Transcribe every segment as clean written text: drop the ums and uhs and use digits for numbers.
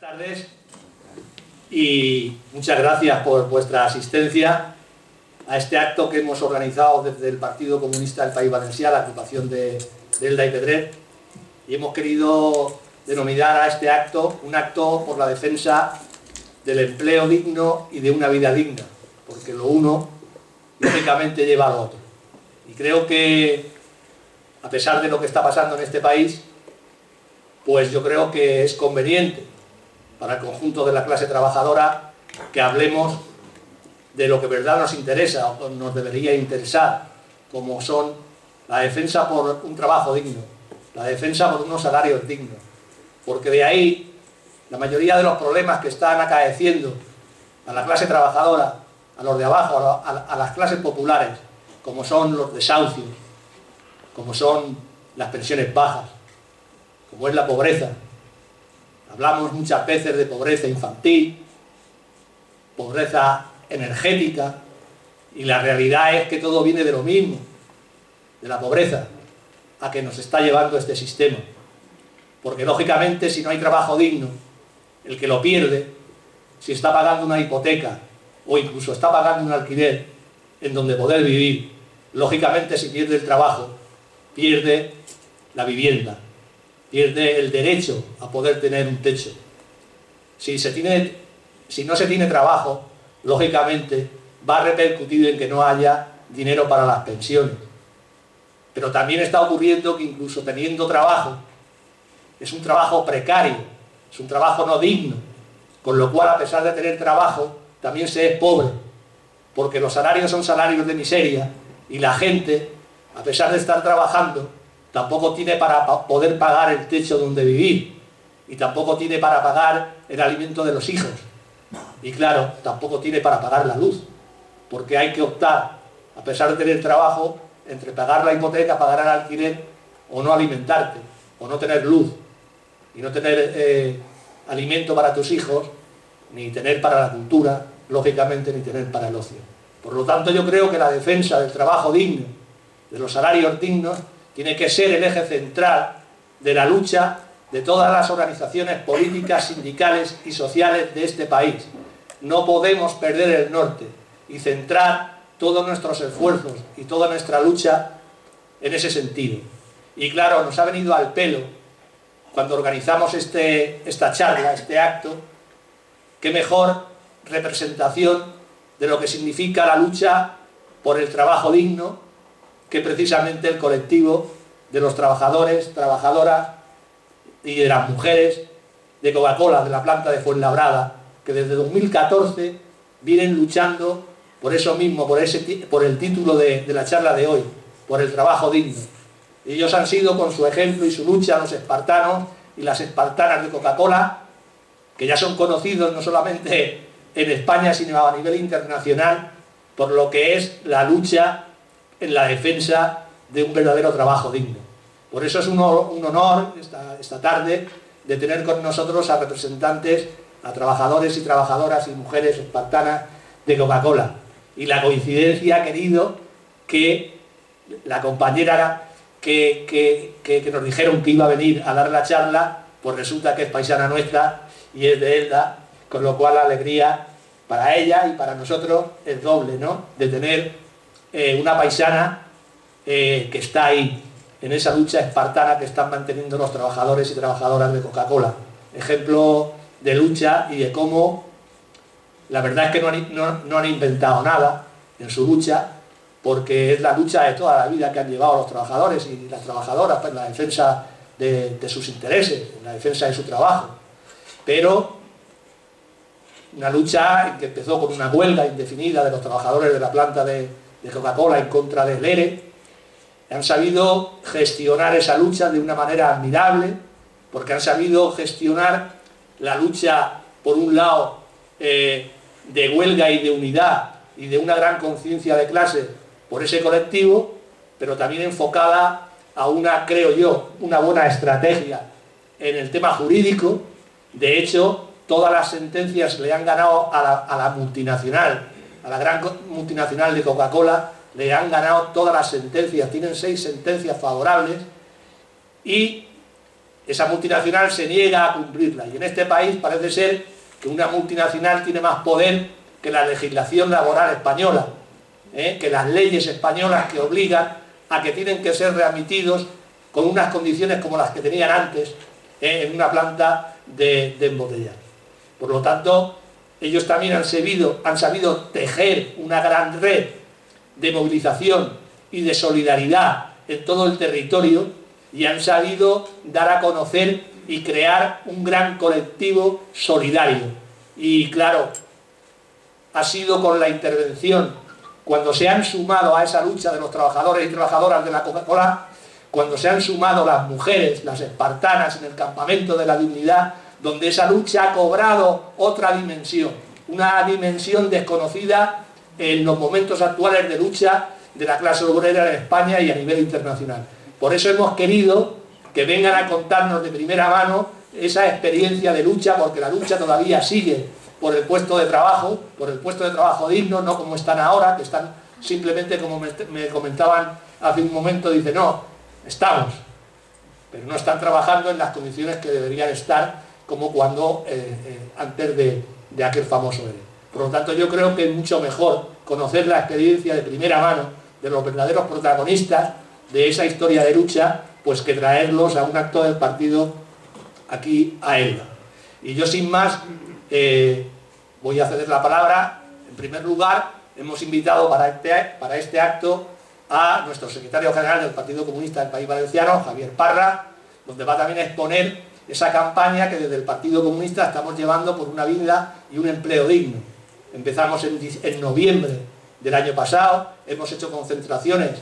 tardes y muchas gracias por vuestra asistencia a este acto que hemos organizado desde el Partido Comunista del País Valencià, la agrupación de Elda y Pedret, y hemos querido denominar a este acto un acto por la defensa del empleo digno y de una vida digna, porque lo uno lógicamente lleva al otro. Y creo que, a pesar de lo que está pasando en este país, pues yo creo que es conveniente para el conjunto de la clase trabajadora que hablemos de lo que de verdad nos interesa o nos debería interesar, como son la defensa por un trabajo digno, la defensa por unos salarios dignos, porque de ahí la mayoría de los problemas que están acaeciendo a la clase trabajadora, a los de abajo, a las clases populares, como son los desahucios, como son las pensiones bajas, como es la pobreza. Hablamos muchas veces de pobreza infantil, pobreza energética, y la realidad es que todo viene de lo mismo, de la pobreza, a que nos está llevando este sistema. Porque lógicamente, si no hay trabajo digno, el que lo pierde, si está pagando una hipoteca o incluso está pagando un alquiler en donde poder vivir, lógicamente si pierde el trabajo, pierde la vivienda, pierde el derecho a poder tener un techo. Si no se tiene trabajo, lógicamente va a repercutir en que no haya dinero para las pensiones. Pero también está ocurriendo que incluso teniendo trabajo, es un trabajo precario, es un trabajo no digno, con lo cual, a pesar de tener trabajo, también se es pobre, porque los salarios son salarios de miseria y la gente, a pesar de estar trabajando, tampoco tiene para poder pagar el techo donde vivir y tampoco tiene para pagar el alimento de los hijos y claro, tampoco tiene para pagar la luz, porque hay que optar, a pesar de tener trabajo, entre pagar la hipoteca, pagar el alquiler o no alimentarte, o no tener luz y no tener alimento para tus hijos, ni tener para la cultura, lógicamente, ni tener para el ocio. Por lo tanto, yo creo que la defensa del trabajo digno, de los salarios dignos, tiene que ser el eje central de la lucha de todas las organizaciones políticas, sindicales y sociales de este país. No podemos perder el norte y centrar todos nuestros esfuerzos y toda nuestra lucha en ese sentido. Y claro, nos ha venido al pelo, cuando organizamos esta charla, este acto, qué mejor representación de lo que significa la lucha por el trabajo digno que precisamente el colectivo de los trabajadores, trabajadoras y de las mujeres de Coca-Cola, de la planta de Fuenlabrada, que desde 2014 vienen luchando por eso mismo, por el título de la charla de hoy, por el trabajo digno. Y ellos han sido, con su ejemplo y su lucha, los espartanos y las espartanas de Coca-Cola, que ya son conocidos no solamente en España, sino a nivel internacional, por lo que es la lucha en la defensa de un verdadero trabajo digno. Por eso es un honor esta tarde de tener con nosotros a representantes, a trabajadores y trabajadoras y mujeres espartanas de Coca-Cola. Y la coincidencia ha querido que la compañera que nos dijeron que iba a venir a dar la charla, pues resulta que es paisana nuestra y es de Elda, con lo cual la alegría para ella y para nosotros es doble, ¿no? De tener una paisana que está ahí, en esa lucha espartana que están manteniendo los trabajadores y trabajadoras de Coca-Cola. Ejemplo de lucha y de cómo la verdad es que no han inventado nada en su lucha, porque es la lucha de toda la vida que han llevado los trabajadores y las trabajadoras en la defensa de sus intereses, en la defensa de su trabajo. Pero una lucha que empezó con una huelga indefinida de los trabajadores de la planta de Coca-Cola en contra del ERE. Han sabido gestionar esa lucha de una manera admirable, porque han sabido gestionar la lucha, por un lado, de huelga y de unidad y de una gran conciencia de clase por ese colectivo, pero también enfocada a una, creo yo, una buena estrategia en el tema jurídico. De hecho, todas las sentencias le han ganado a la multinacional, a la gran multinacional de Coca-Cola, le han ganado todas las sentencias, tienen 6 sentencias favorables y esa multinacional se niega a cumplirla. Y en este país parece ser que una multinacional tiene más poder que la legislación laboral española, que las leyes españolas que obligan a que tienen que ser readmitidos con unas condiciones como las que tenían antes en una planta de embotellar. Por lo tanto, ellos también han sabido tejer una gran red de movilización y de solidaridad en todo el territorio y han sabido dar a conocer y crear un gran colectivo solidario. Y claro, ha sido con la intervención, cuando se han sumado a esa lucha de los trabajadores y trabajadoras de la Coca-Cola, cuando se han sumado las mujeres, las espartanas en el campamento de la dignidad, donde esa lucha ha cobrado otra dimensión, una dimensión desconocida en los momentos actuales de lucha de la clase obrera en España y a nivel internacional. Por eso hemos querido que vengan a contarnos de primera mano esa experiencia de lucha, porque la lucha todavía sigue por el puesto de trabajo digno, no como están ahora, que están simplemente, como me comentaban hace un momento, dice, no, estamos, pero no están trabajando en las condiciones que deberían estar, como cuando, antes de aquel famoso ERE. Por lo tanto, yo creo que es mucho mejor conocer la experiencia de primera mano de los verdaderos protagonistas de esa historia de lucha, pues que traerlos a un acto del partido aquí a Elda. Y yo, sin más, voy a ceder la palabra. En primer lugar, hemos invitado para este acto a nuestro secretario general del Partido Comunista del País Valenciano, Javier Parra, donde va también a exponer esa campaña que desde el Partido Comunista estamos llevando por una vida y un empleo digno. Empezamos en noviembre del año pasado, hemos hecho concentraciones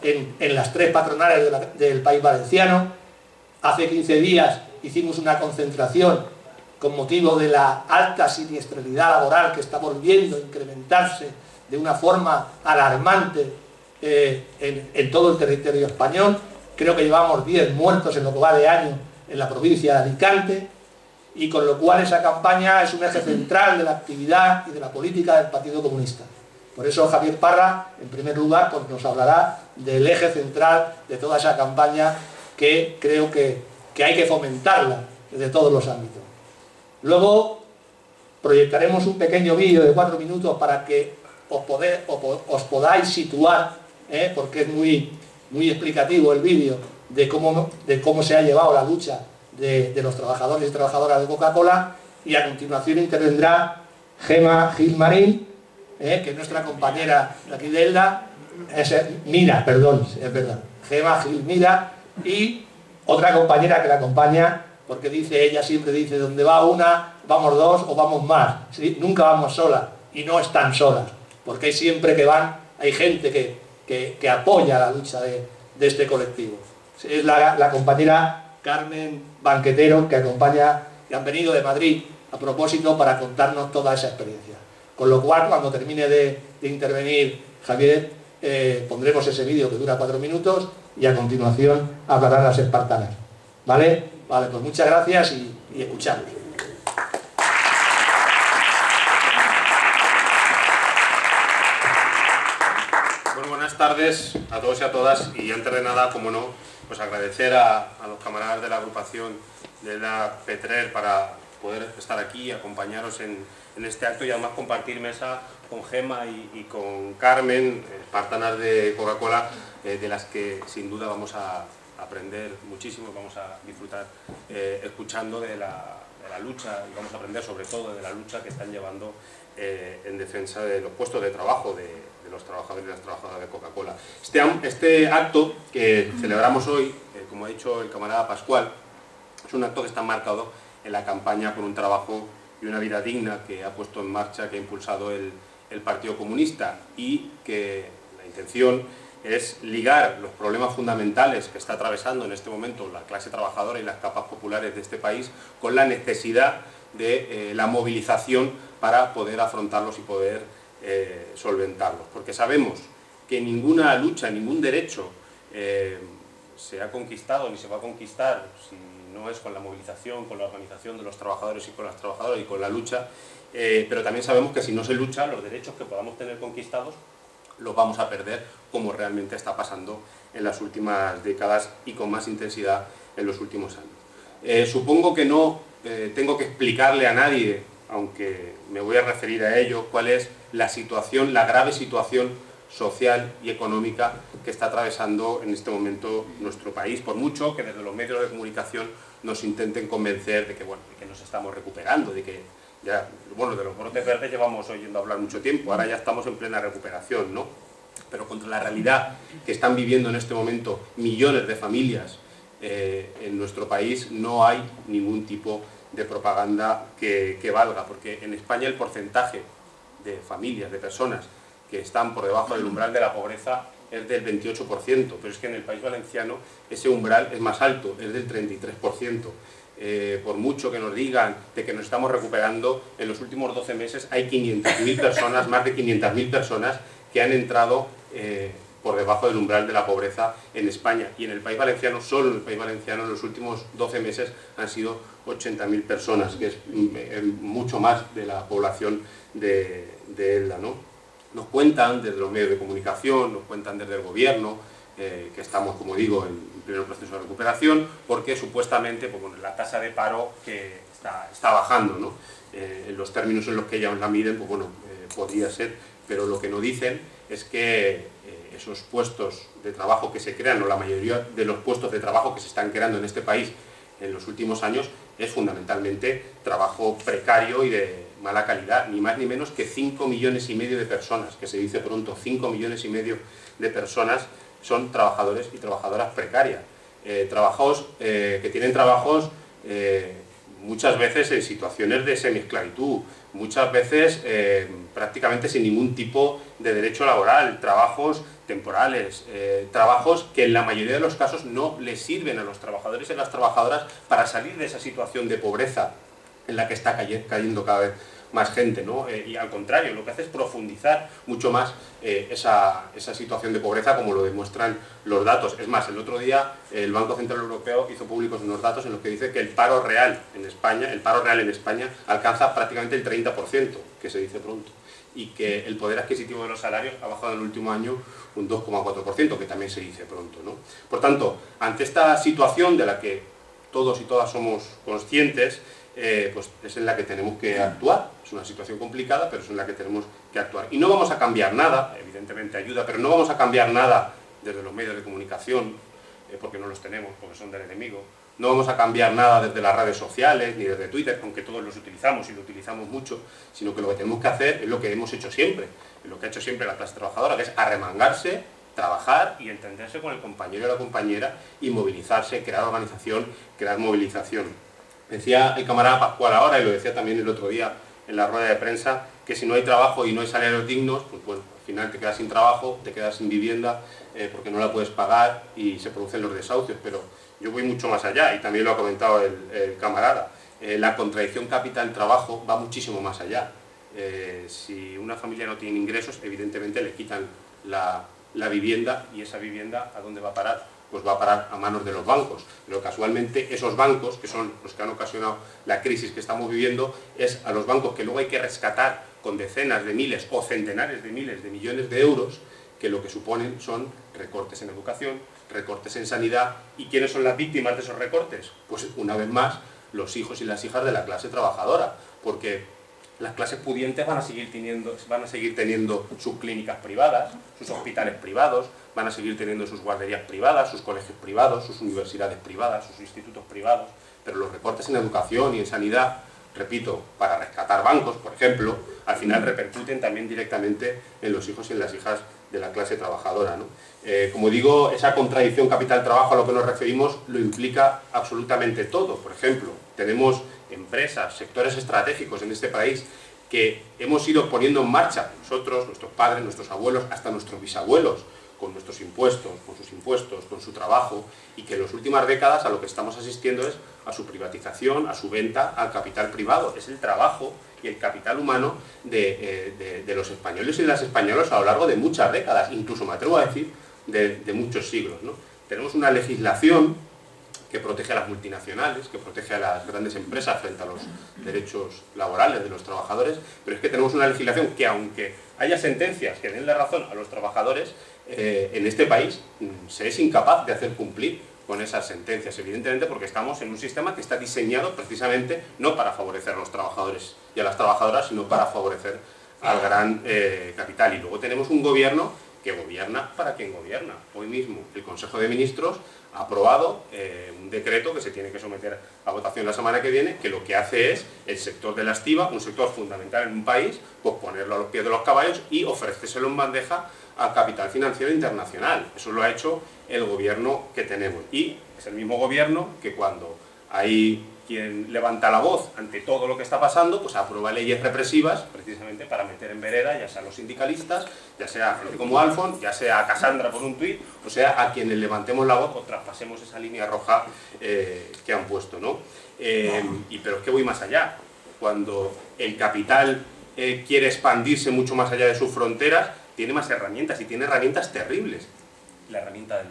en las 3 patronales del País Valenciano. Hace 15 días hicimos una concentración con motivo de la alta siniestralidad laboral que está volviendo a incrementarse de una forma alarmante en todo el territorio español. Creo que llevamos 10 muertos en lo que va de año en la provincia de Alicante, y con lo cual esa campaña es un eje central de la actividad y de la política del Partido Comunista. Por eso Javier Parra, en primer lugar, pues nos hablará del eje central de toda esa campaña, que creo que hay que fomentarla desde todos los ámbitos. Luego proyectaremos un pequeño vídeo de 4 minutos para que os podáis situar, porque es muy explicativo el vídeo de cómo se ha llevado la lucha de los trabajadores y trabajadoras de Coca-Cola. Y a continuación intervendrá Gema Gil Marín, que es nuestra compañera de aquí de Elda, Mira, perdón, es verdad, Gema Gil Mira, y otra compañera que la acompaña, porque ella siempre dice, donde va una, vamos 2 o vamos más, ¿sí? Nunca vamos solas, y no están solas, porque hay siempre que van, hay gente que apoya la lucha de este colectivo. Es la compañera Carmen Banquetero, que han venido de Madrid a propósito para contarnos toda esa experiencia. Con lo cual, cuando termine de intervenir Javier, pondremos ese vídeo que dura 4 minutos y a continuación hablarán las espartanas. ¿Vale? Vale, pues muchas gracias y escuchamos. Bueno, buenas tardes a todos y a todas, y antes de nada, como no, pues agradecer a los camaradas de la agrupación de la Petrer para poder estar aquí y acompañaros en este acto, y además compartir mesa con Gema y con Carmen, espartanas de Coca-Cola, de las que sin duda vamos a aprender muchísimo, vamos a disfrutar escuchando de la lucha, y vamos a aprender sobre todo de la lucha que están llevando en defensa de los puestos de trabajo de los trabajadores y las trabajadoras de Coca-Cola. Este acto que celebramos hoy, como ha dicho el camarada Pascual, es un acto que está marcado en la campaña por un trabajo y una vida digna que ha puesto en marcha, que ha impulsado el Partido Comunista, y que la intención es ligar los problemas fundamentales que está atravesando en este momento la clase trabajadora y las capas populares de este país con la necesidad de la movilización para poder afrontarlos y poder solventarlos. Porque sabemos que ninguna lucha, ningún derecho se ha conquistado ni se va a conquistar si no es con la movilización, con la organización de los trabajadores y con las trabajadoras y con la lucha, pero también sabemos que si no se lucha, los derechos que podamos tener conquistados los vamos a perder, como realmente está pasando en las últimas décadas y con más intensidad en los últimos años. Supongo que no tengo que explicarle a nadie, aunque me voy a referir a ello, cuál es la situación, la grave situación social y económica que está atravesando en este momento nuestro país, por mucho que desde los medios de comunicación nos intenten convencer de que, bueno, de que nos estamos recuperando, de que ya, bueno, de los brotes verdes llevamos oyendo hablar mucho tiempo, ahora ya estamos en plena recuperación, ¿no? Pero contra la realidad que están viviendo en este momento millones de familias en nuestro país no hay ningún tipo de propaganda que valga, porque en España el porcentaje de familias, de personas que están por debajo del umbral de la pobreza es del 28%, pero es que en el País Valenciano ese umbral es más alto, es del 33%. Por mucho que nos digan de que nos estamos recuperando, en los últimos 12 meses hay 500.000 personas, más de 500.000 personas que han entrado por debajo del umbral de la pobreza en España. Y en el País Valenciano, solo en el País Valenciano, en los últimos 12 meses han sido 80.000 personas, que es mucho más de la población de Elda, ¿no? Nos cuentan desde los medios de comunicación, nos cuentan desde el gobierno, que estamos, como digo, en pleno proceso de recuperación, porque supuestamente pues, bueno, la tasa de paro que está bajando, ¿no? En los términos en los que ellos la miden, pues bueno, podría ser, pero lo que no dicen es que esos puestos de trabajo que se crean, o la mayoría de los puestos de trabajo que se están creando en este país en los últimos años, es fundamentalmente trabajo precario y de mala calidad, ni más ni menos que 5,5 millones de personas, que se dice pronto, 5,5 millones de personas son trabajadores y trabajadoras precarias, que tienen trabajos muchas veces en situaciones de semiesclavitud, muchas veces prácticamente sin ningún tipo de derecho laboral, trabajos temporales, trabajos que en la mayoría de los casos no les sirven a los trabajadores y a las trabajadoras para salir de esa situación de pobreza en la que está cayendo cada vez más gente, ¿no? Y al contrario, lo que hace es profundizar mucho más esa situación de pobreza, como lo demuestran los datos. Es más, el otro día el Banco Central Europeo hizo públicos unos datos en los que dice que el paro real en España alcanza prácticamente el 30%, que se dice pronto, y que el poder adquisitivo de los salarios ha bajado en el último año un 2,4%, que también se dice pronto, ¿no? Por tanto, ante esta situación de la que todos y todas somos conscientes, pues es en la que tenemos que actuar. Es una situación complicada, pero es en la que tenemos que actuar. Y no vamos a cambiar nada, evidentemente ayuda, pero no vamos a cambiar nada desde los medios de comunicación, porque no los tenemos, porque son del enemigo. No vamos a cambiar nada desde las redes sociales, ni desde Twitter, aunque todos los utilizamos y lo utilizamos mucho, sino que lo que tenemos que hacer es lo que hemos hecho siempre, es lo que ha hecho siempre la clase trabajadora, que es arremangarse, trabajar y entenderse con el compañero y la compañera y movilizarse, crear organización, crear movilización. Decía el camarada Pascual ahora, y lo decía también el otro día en la rueda de prensa, que si no hay trabajo y no hay salarios dignos, pues bueno, al final te quedas sin trabajo, te quedas sin vivienda, porque no la puedes pagar y se producen los desahucios. Pero yo voy mucho más allá, y también lo ha comentado el camarada. La contradicción capital-trabajo va muchísimo más allá. Si una familia no tiene ingresos, evidentemente le quitan la vivienda, y esa vivienda, ¿a dónde va a parar? Pues va a parar a manos de los bancos. Pero casualmente esos bancos, que son los que han ocasionado la crisis que estamos viviendo, es a los bancos que luego hay que rescatar con decenas de miles o centenares de miles de millones de euros, que lo que suponen son recortes en educación, recortes en sanidad. ¿Y quiénes son las víctimas de esos recortes? Pues una vez más, los hijos y las hijas de la clase trabajadora, porque las clases pudientes van a seguir teniendo sus clínicas privadas, sus hospitales privados, van a seguir teniendo sus guarderías privadas, sus colegios privados, sus universidades privadas, sus institutos privados, pero los recortes en educación y en sanidad, repito, para rescatar bancos, por ejemplo, al final repercuten también directamente en los hijos y en las hijas de la clase trabajadora, ¿no? Como digo, esa contradicción capital-trabajo a lo que nos referimos lo implica absolutamente todo. Por ejemplo, tenemos empresas, sectores estratégicos en este país que hemos ido poniendo en marcha nosotros, nuestros padres, nuestros abuelos, hasta nuestros bisabuelos, con nuestros impuestos, con sus impuestos, con su trabajo, y que en las últimas décadas a lo que estamos asistiendo es a su privatización, a su venta al capital privado. Es el trabajo y el capital humano de los españoles y de las españolas a lo largo de muchas décadas, incluso me atrevo a decir de muchos siglos, ¿no? Tenemos una legislación que protege a las multinacionales, que protege a las grandes empresas frente a los derechos laborales de los trabajadores, pero es que tenemos una legislación que, aunque haya sentencias que den la razón a los trabajadores, en este país se es incapaz de hacer cumplir con esas sentencias, evidentemente porque estamos en un sistema que está diseñado precisamente no para favorecer a los trabajadores y a las trabajadoras, sino para favorecer al gran capital. Y luego tenemos un gobierno que gobierna para quien gobierna. Hoy mismo el Consejo de Ministros ha aprobado un decreto que se tiene que someter a votación la semana que viene, que lo que hace es el sector de la estiba, un sector fundamental en un país, pues ponerlo a los pies de los caballos y ofrecérselo en bandeja al capital financiero internacional. Eso lo ha hecho el gobierno que tenemos. Y es el mismo gobierno que cuando hay quien levanta la voz ante todo lo que está pasando, pues aprueba leyes represivas, precisamente para meter en vereda, ya sea a los sindicalistas, ya sea a gente como Alfon, ya sea a Cassandra por un tuit, o sea a quienes levantemos la voz o traspasemos esa línea roja que han puesto, ¿no? Pero es que voy más allá. Cuando el capital quiere expandirse mucho más allá de sus fronteras, tiene más herramientas y tiene herramientas terribles. La herramienta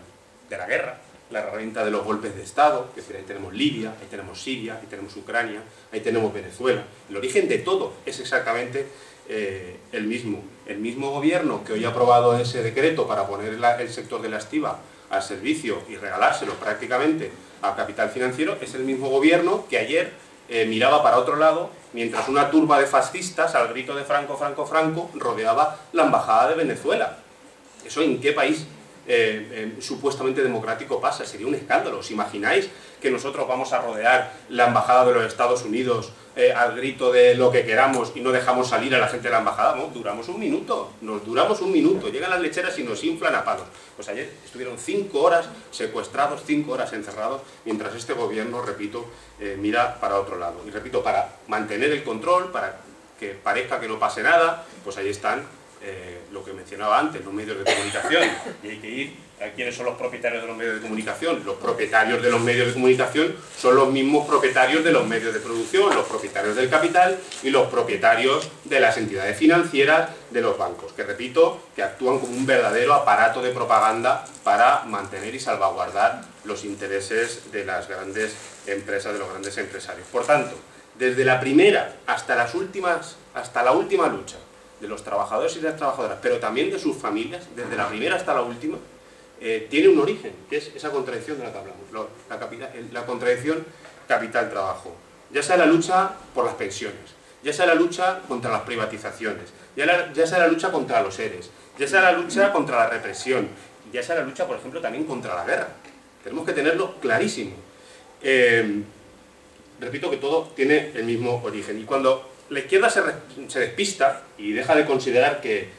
de la guerra, la herramienta de los golpes de Estado, es decir, ahí tenemos Libia, ahí tenemos Siria, ahí tenemos Ucrania, ahí tenemos Venezuela. El origen de todo es exactamente el mismo. El mismo gobierno que hoy ha aprobado ese decreto para poner el sector de la estiba al servicio y regalárselo prácticamente al capital financiero, es el mismo gobierno que ayer miraba para otro lado mientras una turba de fascistas, al grito de Franco, Franco, Franco, rodeaba la embajada de Venezuela. ¿Eso en qué país supuestamente democrático pasa? Sería un escándalo. ¿Os imagináis que nosotros vamos a rodear la embajada de los Estados Unidos al grito de lo que queramos y no dejamos salir a la gente de la embajada? No, duramos un minuto, nos duramos un minuto, llegan las lecheras y nos inflan a palos. Pues ayer estuvieron 5 horas secuestrados, 5 horas encerrados, mientras este gobierno, repito, mira para otro lado. Y repito, para mantener el control, para que parezca que no pase nada, pues ahí están lo que mencionaba antes, los medios de comunicación. Y hay que ir a quiénes son los propietarios de los medios de comunicación. Los propietarios de los medios de comunicación son los mismos propietarios de los medios de producción, los propietarios del capital y los propietarios de las entidades financieras, de los bancos, que repito, que actúan como un verdadero aparato de propaganda para mantener y salvaguardar los intereses de las grandes empresas, de los grandes empresarios. Por tanto, desde la primera hasta la última lucha de los trabajadores y las trabajadoras, pero también de sus familias, desde la primera hasta la última, tiene un origen, que es esa contradicción de la que hablamos, la contradicción capital-trabajo. Ya sea la lucha por las pensiones, ya sea la lucha contra las privatizaciones, ya sea la lucha contra los ERES, ya sea la lucha contra la represión, ya sea la lucha, por ejemplo, también contra la guerra. Tenemos que tenerlo clarísimo. Repito que todo tiene el mismo origen. Y cuando la izquierda se despista y deja de considerar que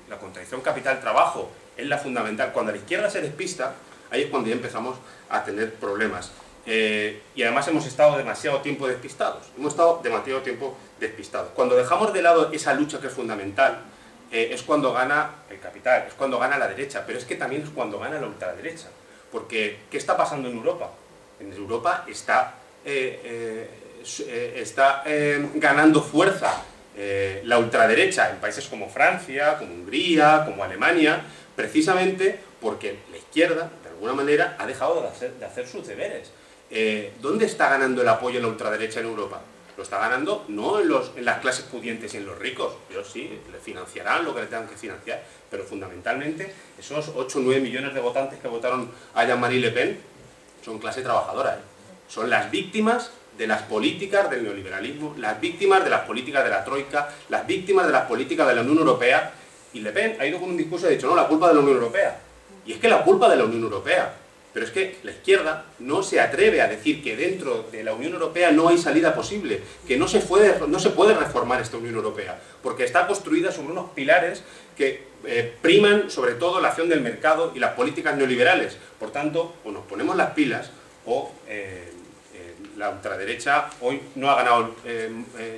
la contradicción capital-trabajo es la fundamental, cuando la izquierda se despista, ahí es cuando ya empezamos a tener problemas. Y además hemos estado demasiado tiempo despistados. Cuando dejamos de lado esa lucha que es fundamental, es cuando gana el capital, es cuando gana la derecha, pero es que también es cuando gana la ultraderecha. Porque, ¿qué está pasando en Europa? En Europa está ganando fuerza la ultraderecha en países como Francia, como Hungría, como Alemania, precisamente porque la izquierda, de alguna manera, ha dejado de hacer sus deberes. ¿Dónde está ganando el apoyo a la ultraderecha en Europa? Lo está ganando no en las clases pudientes y en los ricos. Ellos sí, le financiarán lo que le tengan que financiar, pero fundamentalmente esos 8 o 9 millones de votantes que votaron a Jean-Marie Le Pen son clase trabajadora, Son las víctimas de las políticas del neoliberalismo, las víctimas de las políticas de la Troika, las víctimas de las políticas de la Unión Europea. Y Le Pen ha ido con un discurso y ha dicho, no, la culpa de la Unión Europea. Y es que la culpa de la Unión Europea. Pero es que la izquierda no se atreve a decir que dentro de la Unión Europea no hay salida posible, que no se puede reformar esta Unión Europea, porque está construida sobre unos pilares que priman sobre todo la acción del mercado y las políticas neoliberales. Por tanto, o nos ponemos las pilas o la ultraderecha hoy no ha ganado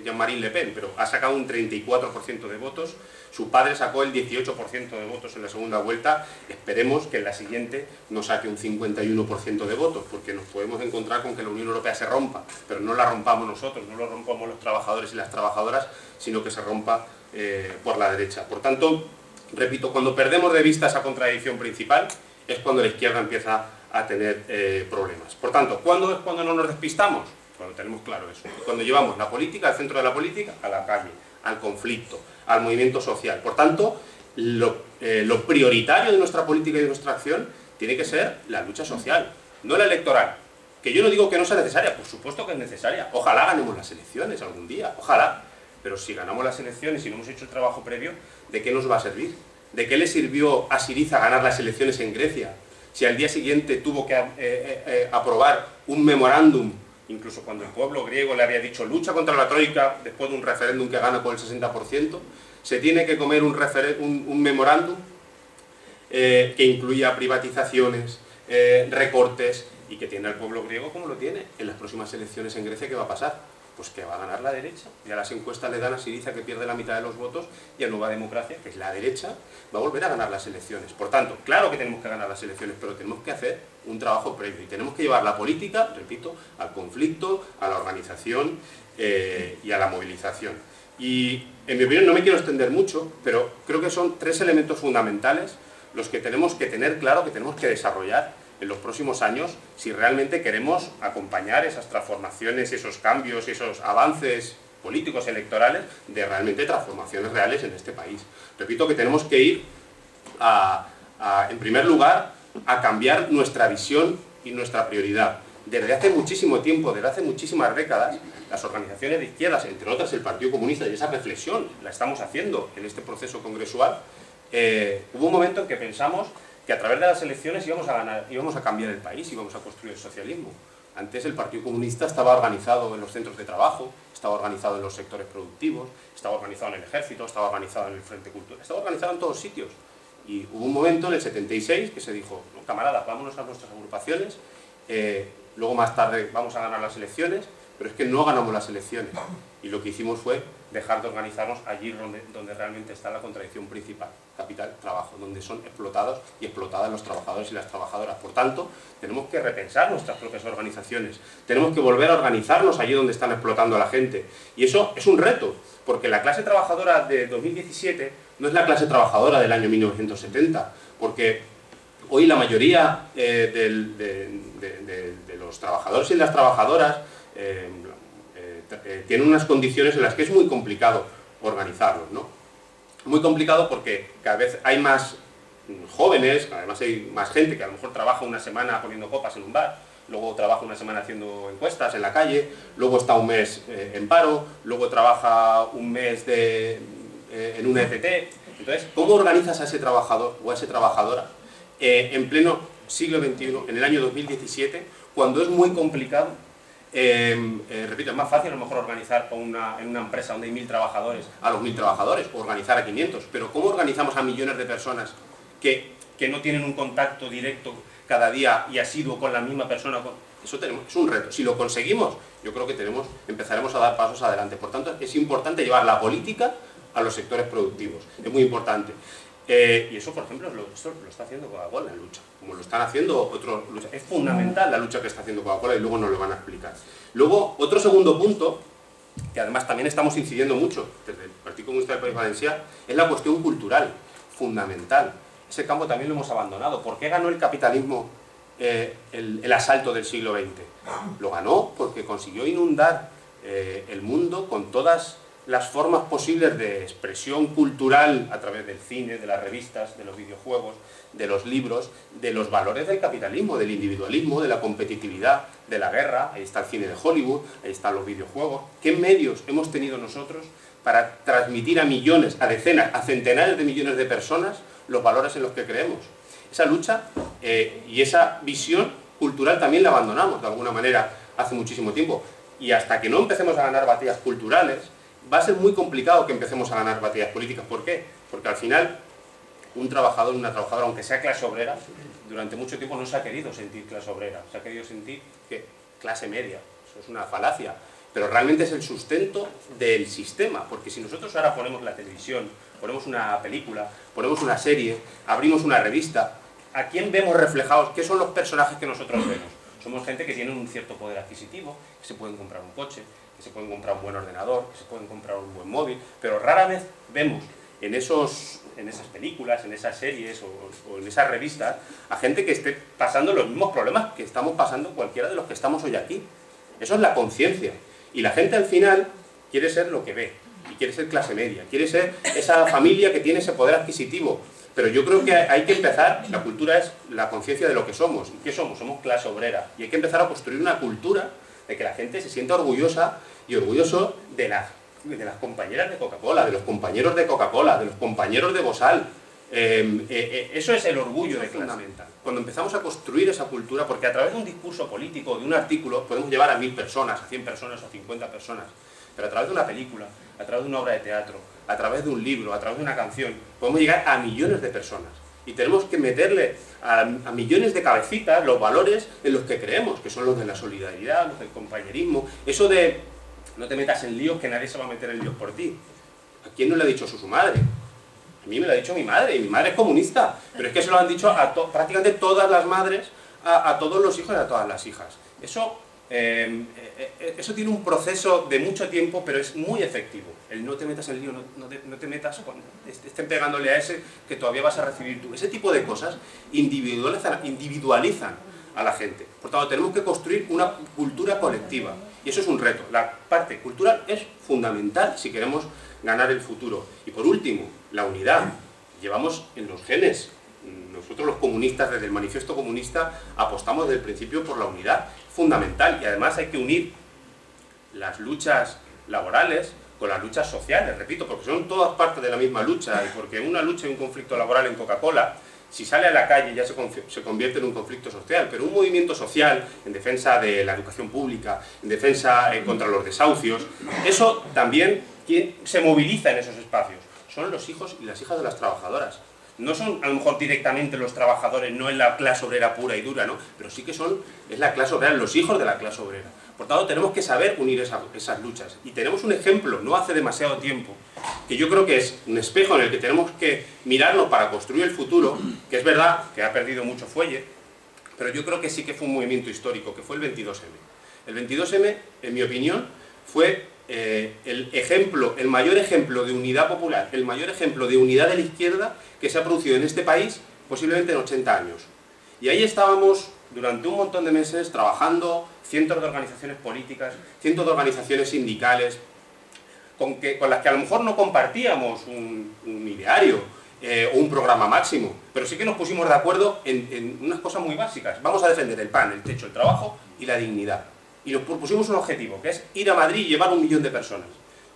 Jean-Marie Le Pen, pero ha sacado un 34% de votos. Su padre sacó el 18% de votos en la segunda vuelta. Esperemos que en la siguiente no saque un 51% de votos, porque nos podemos encontrar con que la Unión Europea se rompa, pero no la rompamos nosotros, no lo rompamos los trabajadores y las trabajadoras, sino que se rompa por la derecha. Por tanto, repito, cuando perdemos de vista esa contradicción principal, es cuando la izquierda empieza a tener problemas. Por tanto, ¿cuándo es cuando no nos despistamos? Cuando tenemos claro eso. Cuando llevamos la política, al centro de la política, a la calle, al conflicto, al movimiento social. Por tanto, lo prioritario de nuestra política y de nuestra acción tiene que ser la lucha social. no la electoral. Que yo no digo que no sea necesaria, por supuesto que es necesaria. Ojalá ganemos las elecciones algún día, ojalá. Pero si ganamos las elecciones y no hemos hecho el trabajo previo, ¿de qué nos va a servir? ¿De qué le sirvió a Syriza ganar las elecciones en Grecia si al día siguiente tuvo que aprobar un memorándum, incluso cuando el pueblo griego le había dicho lucha contra la troika después de un referéndum que gana con el 60%, se tiene que comer un memorándum que incluía privatizaciones, recortes, y que tiene al pueblo griego como lo tiene? En las próximas elecciones en Grecia, ¿qué va a pasar? Pues que va a ganar la derecha. Ya las encuestas le dan a Syriza que pierde la mitad de los votos, y a Nueva Democracia, que es la derecha, va a volver a ganar las elecciones. Por tanto, claro que tenemos que ganar las elecciones, pero tenemos que hacer un trabajo previo y tenemos que llevar la política, repito, al conflicto, a la organización y a la movilización. Y en mi opinión, no me quiero extender mucho, pero creo que son 3 elementos fundamentales los que tenemos que tener claro, que tenemos que desarrollar en los próximos años, si realmente queremos acompañar esas transformaciones, esos cambios, esos avances políticos electorales de realmente transformaciones reales en este país. Repito que tenemos que ir en primer lugar, a cambiar nuestra visión y nuestra prioridad. Desde hace muchísimo tiempo, desde hace muchísimas décadas, las organizaciones de izquierdas, entre otras el Partido Comunista, y esa reflexión la estamos haciendo en este proceso congresual, hubo un momento en que pensamos que a través de las elecciones íbamos a cambiar el país, íbamos a construir el socialismo. Antes el Partido Comunista estaba organizado en los centros de trabajo, estaba organizado en los sectores productivos, estaba organizado en el ejército, estaba organizado en el Frente Cultural, estaba organizado en todos sitios. Y hubo un momento en el 76 que se dijo, no, camaradas, vámonos a nuestras agrupaciones, luego más tarde vamos a ganar las elecciones, pero es que no ganamos las elecciones. Y lo que hicimos fue dejar de organizarnos allí donde realmente está la contradicción principal, capital, trabajo, donde son explotados y explotadas los trabajadores y las trabajadoras. Por tanto, tenemos que repensar nuestras propias organizaciones, tenemos que volver a organizarnos allí donde están explotando a la gente. Y eso es un reto, porque la clase trabajadora de 2017 no es la clase trabajadora del año 1970, porque hoy la mayoría de los trabajadores y las trabajadoras tienen unas condiciones en las que es muy complicado organizarlos, ¿no? Muy complicado porque cada vez hay más jóvenes, además hay más gente que a lo mejor trabaja una semana poniendo copas en un bar, luego trabaja una semana haciendo encuestas en la calle, luego está un mes en paro, luego trabaja un mes en una ETT. Entonces, ¿cómo organizas a ese trabajador o a esa trabajadora en pleno siglo XXI, en el año 2017, cuando es muy complicado? Repito, es más fácil a lo mejor organizar en una empresa donde hay 1000 trabajadores a los 1000 trabajadores, o organizar a 500, pero ¿cómo organizamos a millones de personas que no tienen un contacto directo cada día y asiduo con la misma persona? Eso es un reto. Si lo conseguimos, yo creo que empezaremos a dar pasos adelante. Por tanto, es importante llevar la política a los sectores productivos, es muy importante. Y eso, por ejemplo, lo está haciendo Coca-Cola en lucha, como lo están haciendo otros luchas. Es fundamental la lucha que está haciendo Coca-Cola y luego nos lo van a explicar. Luego, otro segundo punto, que además también estamos incidiendo mucho desde el Partido Comunista del País Valenciano, es la cuestión cultural, fundamental. Ese campo también lo hemos abandonado. ¿Por qué ganó el capitalismo el asalto del siglo XX? Lo ganó porque consiguió inundar el mundo con todas las formas posibles de expresión cultural a través del cine, de las revistas, de los videojuegos, de los libros, de los valores del capitalismo, del individualismo, de la competitividad, de la guerra. Ahí está el cine de Hollywood, ahí están los videojuegos. ¿Qué medios hemos tenido nosotros para transmitir a millones, a decenas, a centenares de millones de personas los valores en los que creemos? Esa lucha y esa visión cultural también la abandonamos de alguna manera hace muchísimo tiempo. Y hasta que no empecemos a ganar batallas culturales, va a ser muy complicado que empecemos a ganar batallas políticas. ¿Por qué? Porque al final un trabajador, una trabajadora, aunque sea clase obrera, durante mucho tiempo no se ha querido sentir clase obrera, se ha querido sentir clase media. Eso es una falacia, pero realmente es el sustento del sistema, porque si nosotros ahora ponemos la televisión, ponemos una película, ponemos una serie, abrimos una revista, ¿a quién vemos reflejados? ¿Qué son los personajes que nosotros vemos? Somos gente que tiene un cierto poder adquisitivo, que se pueden comprar un coche, que se pueden comprar un buen ordenador, que se pueden comprar un buen móvil, pero rara vez vemos en esas películas, en esas series o en esas revistas a gente que esté pasando los mismos problemas que estamos pasando cualquiera de los que estamos hoy aquí. Eso es la conciencia. Y la gente al final quiere ser lo que ve, y quiere ser clase media, quiere ser esa familia que tiene ese poder adquisitivo. Pero yo creo que hay que empezar, la cultura es la conciencia de lo que somos. ¿Y qué somos? Somos clase obrera. Y hay que empezar a construir una cultura de que la gente se sienta orgullosa y orgulloso de las compañeras de Coca-Cola, de los compañeros de Coca-Cola, de los compañeros de Bosal. Eso es el orgullo de fundamental. Cuando empezamos a construir esa cultura, porque a través de un discurso político, de un artículo, podemos llevar a 1000 personas, a 100 personas, a 50 personas, pero a través de una película, a través de una obra de teatro, a través de un libro, a través de una canción, podemos llegar a millones de personas. Y tenemos que meterle a millones de cabecitas los valores en los que creemos, que son los de la solidaridad, los del compañerismo, eso de no te metas en líos, que nadie se va a meter en líos por ti. ¿A quién no le ha dicho eso su madre? A mí me lo ha dicho mi madre, y mi madre es comunista, pero es que se lo han dicho a prácticamente todas las madres, a todos los hijos y a todas las hijas. Eso tiene un proceso de mucho tiempo, pero es muy efectivo. El no te metas en lío, no te metas cuando estén pegándole a ese que todavía vas a recibir tú. Ese tipo de cosas individualizan a la gente. Por tanto, tenemos que construir una cultura colectiva. Y eso es un reto. La parte cultural es fundamental si queremos ganar el futuro. Y por último, la unidad. Llevamos en los genes. Nosotros los comunistas, desde el manifiesto comunista, apostamos desde el principio por la unidad. Fundamental. Y además hay que unir las luchas laborales con las luchas sociales, repito, porque son todas partes de la misma lucha, y porque una lucha y un conflicto laboral en Coca-Cola, si sale a la calle ya se convierte en un conflicto social, pero un movimiento social en defensa de la educación pública, en defensa contra los desahucios, eso también se moviliza en esos espacios. Son los hijos y las hijas de las trabajadoras. No son a lo mejor directamente los trabajadores, no es la clase obrera pura y dura, ¿no? Pero sí que es la clase obrera, los hijos de la clase obrera. Por tanto, tenemos que saber unir esas luchas. Y tenemos un ejemplo, no hace demasiado tiempo, que yo creo que es un espejo en el que tenemos que mirarnos para construir el futuro, que es verdad que ha perdido mucho fuelle, pero yo creo que sí que fue un movimiento histórico, que fue el 22M. El 22M, en mi opinión, fue el mayor ejemplo de unidad popular, el mayor ejemplo de unidad de la izquierda que se ha producido en este país posiblemente en 80 años. Y ahí estábamos durante un montón de meses trabajando, cientos de organizaciones políticas, cientos de organizaciones sindicales, con las que a lo mejor no compartíamos un ideario o un programa máximo, pero sí que nos pusimos de acuerdo en unas cosas muy básicas. Vamos a defender el pan, el techo, el trabajo y la dignidad. Y nos propusimos un objetivo, que es ir a Madrid y llevar 1 millón de personas.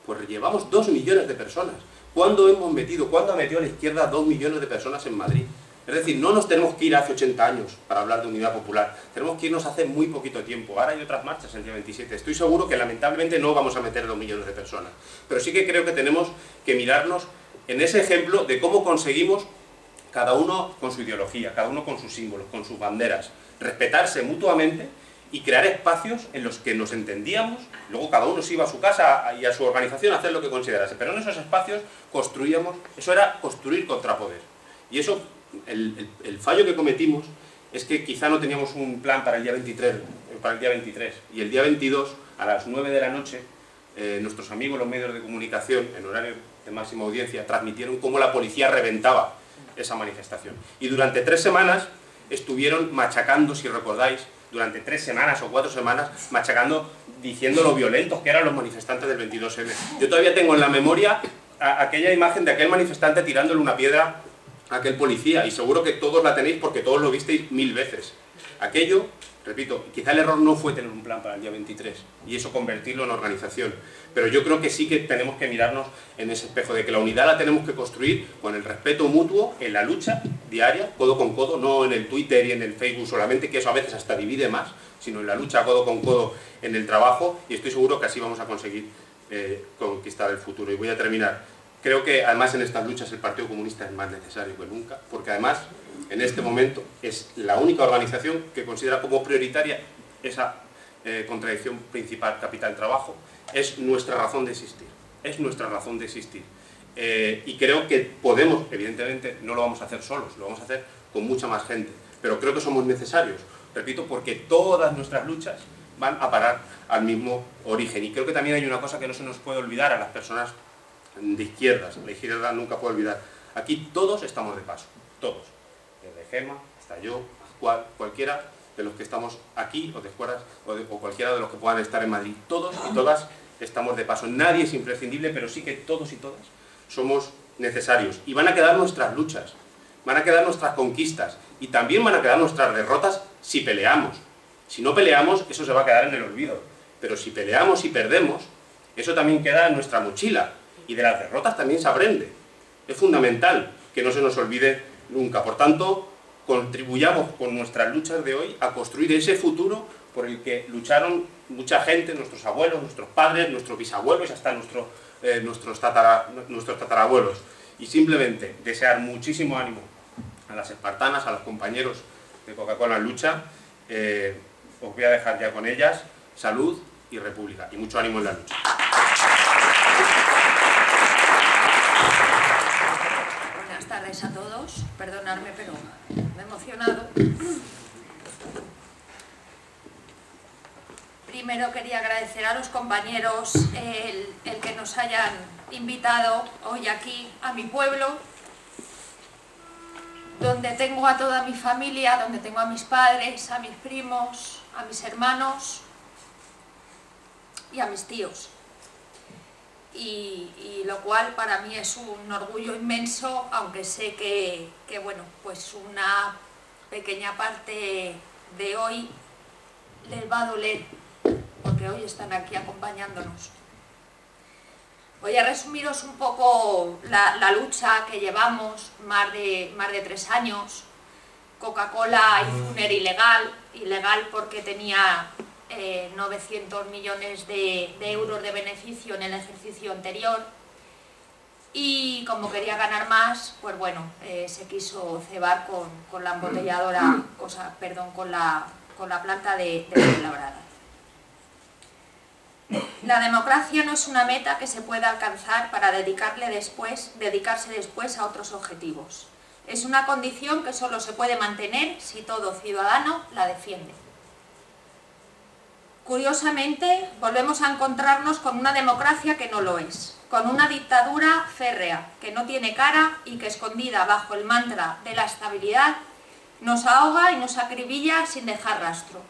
Pues llevamos 2 millones de personas. ¿Cuándo ha metido la izquierda 2 millones de personas en Madrid? Es decir, no nos tenemos que ir hace 80 años para hablar de unidad popular. Tenemos que irnos hace muy poquito tiempo. Ahora hay otras marchas el día 27. Estoy seguro que lamentablemente no vamos a meter 2 millones de personas. Pero sí que creo que tenemos que mirarnos en ese ejemplo de cómo conseguimos, cada uno con su ideología, cada uno con sus símbolos, con sus banderas, respetarse mutuamente y crear espacios en los que nos entendíamos, luego cada uno se iba a su casa y a su organización a hacer lo que considerase, pero en esos espacios construíamos, eso era construir contrapoder. Y eso, el fallo que cometimos es que quizá no teníamos un plan para el día 23, y el día 22, a las 9 de la noche, nuestros amigos los medios de comunicación, en horario de máxima audiencia, transmitieron cómo la policía reventaba esa manifestación. Y durante 3 semanas estuvieron machacando, si recordáis, durante 3 semanas o 4 semanas, machacando, diciendo lo violentos que eran los manifestantes del 22M. Yo todavía tengo en la memoria aquella imagen de aquel manifestante tirándole una piedra a aquel policía, y seguro que todos la tenéis porque todos lo visteis 1000 veces. Aquello, repito, quizá el error no fue tener un plan para el día 23 y eso convertirlo en organización, pero yo creo que sí que tenemos que mirarnos en ese espejo de que la unidad la tenemos que construir con el respeto mutuo, en la lucha diaria, codo con codo, no en el Twitter y en el Facebook solamente, que eso a veces hasta divide más, sino en la lucha codo con codo en el trabajo, y estoy seguro que así vamos a conseguir conquistar el futuro. Y voy a terminar. Creo que además en estas luchas el Partido Comunista es más necesario que nunca, porque además en este momento es la única organización que considera como prioritaria esa contradicción principal, capital-trabajo. Es nuestra razón de existir, es nuestra razón de existir. Y creo que podemos, evidentemente no lo vamos a hacer solos, lo vamos a hacer con mucha más gente, pero creo que somos necesarios, repito, porque todas nuestras luchas van a parar al mismo origen. Y creo que también hay una cosa que no se nos puede olvidar a las personas de izquierdas, la izquierda nunca puede olvidar. Aquí todos estamos de paso, todos. Desde Gema hasta yo, cualquiera de los que estamos aquí o de fuera, o cualquiera de los que puedan estar en Madrid. Todos y todas estamos de paso. Nadie es imprescindible, pero sí que todos y todas somos necesarios. Y van a quedar nuestras luchas. van a quedar nuestras conquistas y también van a quedar nuestras derrotas si peleamos. Si no peleamos, eso se va a quedar en el olvido. Pero si peleamos y perdemos, eso también queda en nuestra mochila. Y de las derrotas también se aprende. Es fundamental que no se nos olvide nunca. Por tanto, contribuyamos con nuestras luchas de hoy a construir ese futuro por el que lucharon mucha gente, nuestros abuelos, nuestros padres, nuestros bisabuelos y hasta nuestros tatarabuelos. Y simplemente desear muchísimo ánimo a las espartanas, a los compañeros de Coca-Cola en lucha. Os voy a dejar ya con ellas. Salud y república. Y mucho ánimo en la lucha. Buenas tardes a todos. Perdonadme, pero me he emocionado. Primero quería agradecer a los compañeros el que nos hayan invitado hoy aquí a mi pueblo, donde tengo a toda mi familia, donde tengo a mis padres, a mis primos, a mis hermanos y a mis tíos. Y lo cual para mí es un orgullo inmenso, aunque sé que bueno, pues una pequeña parte de hoy les va a doler, porque hoy están aquí acompañándonos. Voy a resumiros un poco la lucha que llevamos más de 3 años. Coca-Cola hizo un ERE ilegal porque tenía 900 millones de euros de beneficio en el ejercicio anterior, y como quería ganar más, pues bueno, se quiso cebar con la embotelladora, con la planta de Fuenlabrada. La democracia no es una meta que se pueda alcanzar para dedicarse después a otros objetivos. Es una condición que solo se puede mantener si todo ciudadano la defiende. Curiosamente, volvemos a encontrarnos con una democracia que no lo es, con una dictadura férrea, que no tiene cara y que, escondida bajo el mantra de la estabilidad, nos ahoga y nos acribilla sin dejar rastro.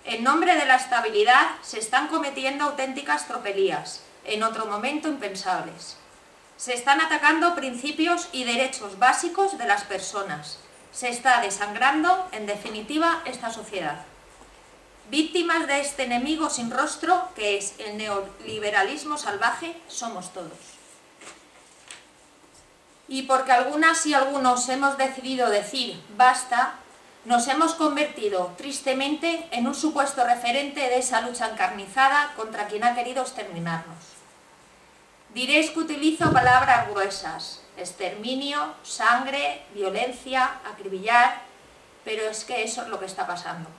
En nombre de la estabilidad se están cometiendo auténticas tropelías, en otro momento impensables. Se están atacando principios y derechos básicos de las personas. Se está desangrando, en definitiva, esta sociedad. Víctimas de este enemigo sin rostro, que es el neoliberalismo salvaje, somos todos. Y porque algunas y algunos hemos decidido decir basta, nos hemos convertido tristemente en un supuesto referente de esa lucha encarnizada contra quien ha querido exterminarnos. Diréis que utilizo palabras gruesas: exterminio, sangre, violencia, acribillar, pero es que eso es lo que está pasando.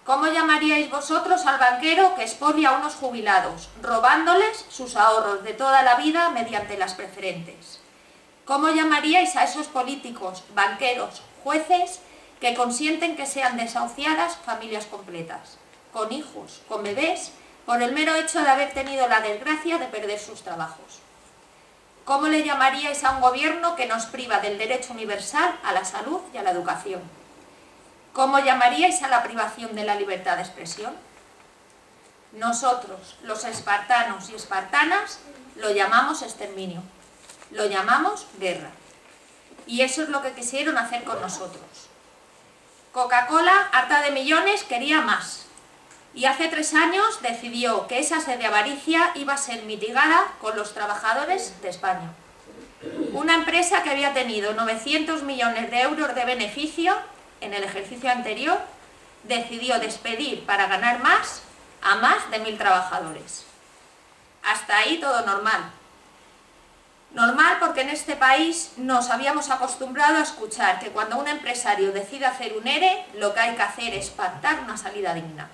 ¿Cómo llamaríais vosotros al banquero que expolia a unos jubilados, robándoles sus ahorros de toda la vida mediante las preferentes? ¿Cómo llamaríais a esos políticos, banqueros, jueces que consienten que sean desahuciadas familias completas, con hijos, con bebés, por el mero hecho de haber tenido la desgracia de perder sus trabajos? ¿Cómo le llamaríais a un gobierno que nos priva del derecho universal a la salud y a la educación? ¿Cómo llamaríais a la privación de la libertad de expresión? Nosotros, los espartanos y espartanas, lo llamamos exterminio, lo llamamos guerra. Y eso es lo que quisieron hacer con nosotros. Coca-Cola, harta de millones, quería más. Y hace 3 años decidió que esa sed de avaricia iba a ser mitigada con los trabajadores de España. Una empresa que había tenido 900 millones de euros de beneficio en el ejercicio anterior, decidió despedir para ganar más a más de 1000 trabajadores. Hasta ahí todo normal. Normal porque en este país nos habíamos acostumbrado a escuchar que cuando un empresario decide hacer un ERE, lo que hay que hacer es pactar una salida digna.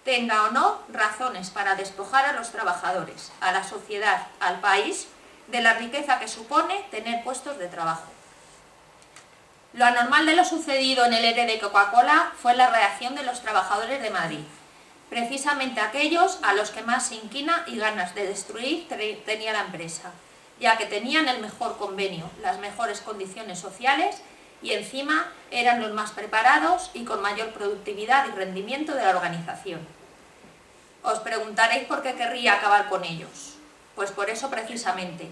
Tenga o no razones para despojar a los trabajadores, a la sociedad, al país, de la riqueza que supone tener puestos de trabajo. Lo anormal de lo sucedido en el ERE de Coca-Cola fue la reacción de los trabajadores de Madrid, precisamente aquellos a los que más inquina y ganas de destruir tenía la empresa, ya que tenían el mejor convenio, las mejores condiciones sociales y encima eran los más preparados y con mayor productividad y rendimiento de la organización. Os preguntaréis por qué querría acabar con ellos. Pues por eso precisamente,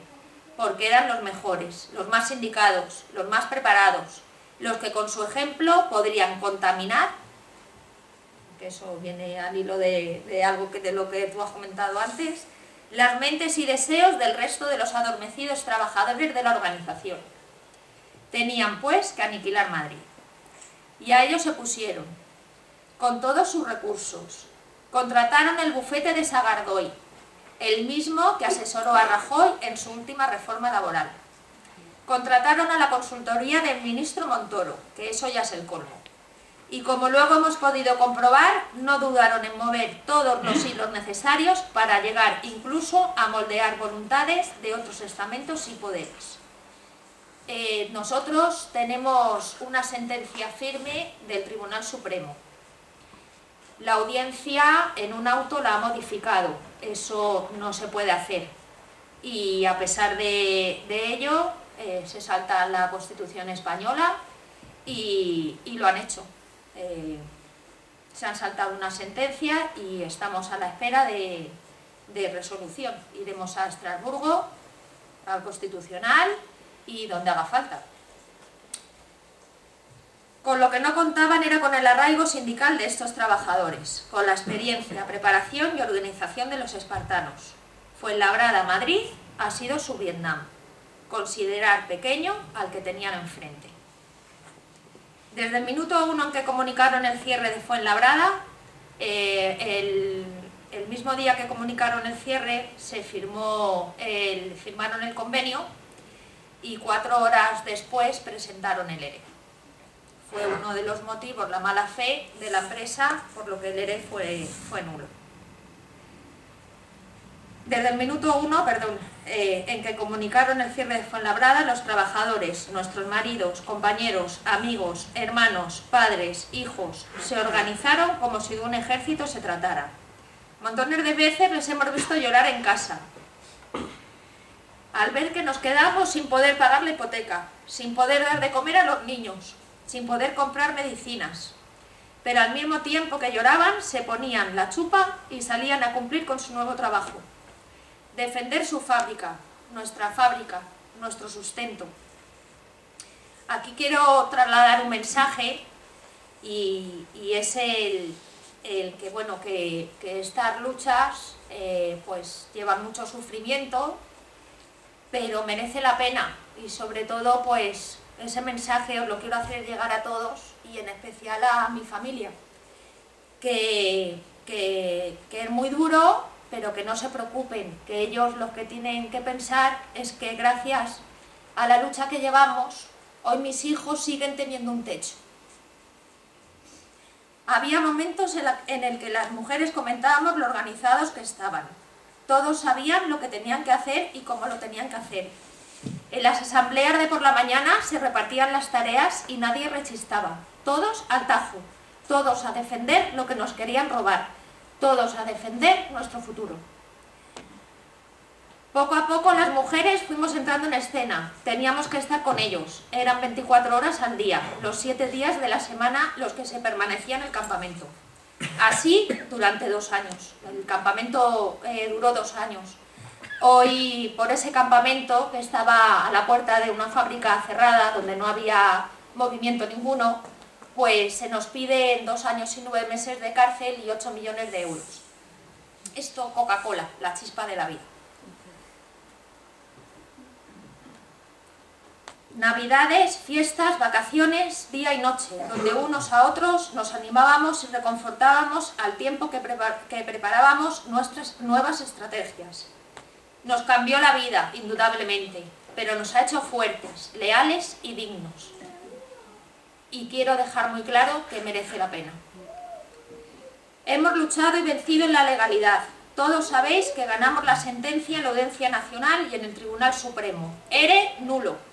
porque eran los mejores, los más indicados, los más preparados, los que con su ejemplo podrían contaminar, que eso viene al hilo de algo de lo que tú has comentado antes, las mentes y deseos del resto de los adormecidos trabajadores de la organización. Tenían, pues, que aniquilar Madrid. Y a ello se pusieron, con todos sus recursos. Contrataron el bufete de Sagardoy, el mismo que asesoró a Rajoy en su última reforma laboral. Contrataron a la consultoría del ministro Montoro, que eso ya es el colmo. Y como luego hemos podido comprobar, no dudaron en mover todos los hilos necesarios para llegar incluso a moldear voluntades de otros estamentos y poderes. Nosotros tenemos una sentencia firme del Tribunal Supremo. La audiencia en un auto la ha modificado, eso no se puede hacer. Y a pesar de ello, se salta la Constitución española y lo han hecho. Se han saltado una sentencia y estamos a la espera de resolución. Iremos a Estrasburgo, al Constitucional y donde haga falta. Con lo que no contaban era con el arraigo sindical de estos trabajadores, con la experiencia, preparación y organización de los espartanos. Fuenlabrada, Madrid, ha sido su Vietnam. Considerar pequeño al que tenían enfrente. Desde el minuto 1 en que comunicaron el cierre de Fuenlabrada, el mismo día que comunicaron el cierre, firmaron el convenio y 4 horas después presentaron el ERE. Fue uno de los motivos, la mala fe de la empresa, por lo que el ERE fue nulo. Desde el minuto 1, en que comunicaron el cierre de Fuenlabrada, los trabajadores, nuestros maridos, compañeros, amigos, hermanos, padres, hijos, se organizaron como si de un ejército se tratara. Montones de veces les hemos visto llorar en casa, al ver que nos quedamos sin poder pagar la hipoteca, sin poder dar de comer a los niños, sin poder comprar medicinas. Pero al mismo tiempo que lloraban, se ponían la chupa y salían a cumplir con su nuevo trabajo. Defender su fábrica, nuestro sustento. Aquí quiero trasladar un mensaje y es el que estas luchas pues llevan mucho sufrimiento, pero merece la pena, y sobre todo pues ese mensaje os lo quiero hacer llegar a todos y en especial a mi familia, que es muy duro, pero que no se preocupen, que ellos lo que tienen que pensar es que gracias a la lucha que llevamos, hoy mis hijos siguen teniendo un techo. Había momentos en el que las mujeres comentábamos lo organizados que estaban. Todos sabían lo que tenían que hacer y cómo lo tenían que hacer. En las asambleas de por la mañana se repartían las tareas y nadie rechistaba. Todos al tajo, todos a defender lo que nos querían robar, todos a defender nuestro futuro. Poco a poco las mujeres fuimos entrando en escena, teníamos que estar con ellos, eran 24 horas al día, los 7 días de la semana los que se permanecían en el campamento. Así durante 2 años, el campamento duró 2 años. Hoy por ese campamento que estaba a la puerta de una fábrica cerrada donde no había movimiento ninguno, pues se nos piden 2 años y 9 meses de cárcel y 8 millones de euros. Esto Coca-Cola, la chispa de la vida. Navidades, fiestas, vacaciones, día y noche, donde unos a otros nos animábamos y reconfortábamos al tiempo que preparábamos nuestras nuevas estrategias. Nos cambió la vida, indudablemente, pero nos ha hecho fuertes, leales y dignos. Y quiero dejar muy claro que merece la pena. Hemos luchado y vencido en la legalidad. Todos sabéis que ganamos la sentencia en la Audiencia Nacional y en el Tribunal Supremo. ERE nulo.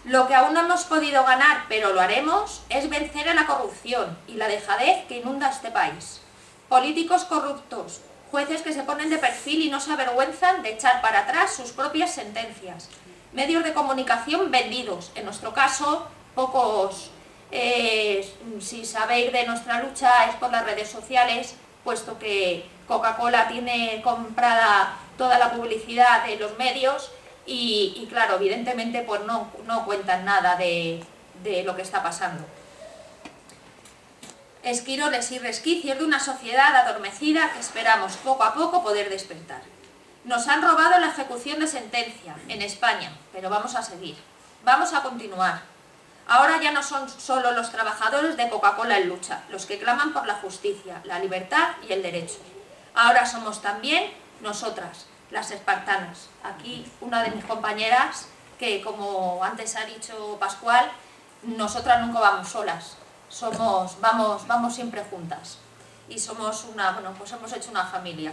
Lo que aún no hemos podido ganar, pero lo haremos, es vencer a la corrupción y la dejadez que inunda este país. Políticos corruptos, jueces que se ponen de perfil y no se avergüenzan de echar para atrás sus propias sentencias. Medios de comunicación vendidos, en nuestro caso, pocos, si sabéis de nuestra lucha es por las redes sociales, puesto que Coca-Cola tiene comprada toda la publicidad de los medios, y claro, evidentemente pues no cuentan nada de lo que está pasando. Esquiroles y resquicios de una sociedad adormecida que esperamos poco a poco poder despertar. Nos han robado la ejecución de sentencia en España, pero vamos a seguir, vamos a continuar. Ahora ya no son solo los trabajadores de Coca-Cola en lucha, los que claman por la justicia, la libertad y el derecho. Ahora somos también nosotras, las espartanas. Aquí una de mis compañeras, que como antes ha dicho Pascual, nosotras nunca vamos solas, vamos siempre juntas. Y somos pues hemos hecho una familia.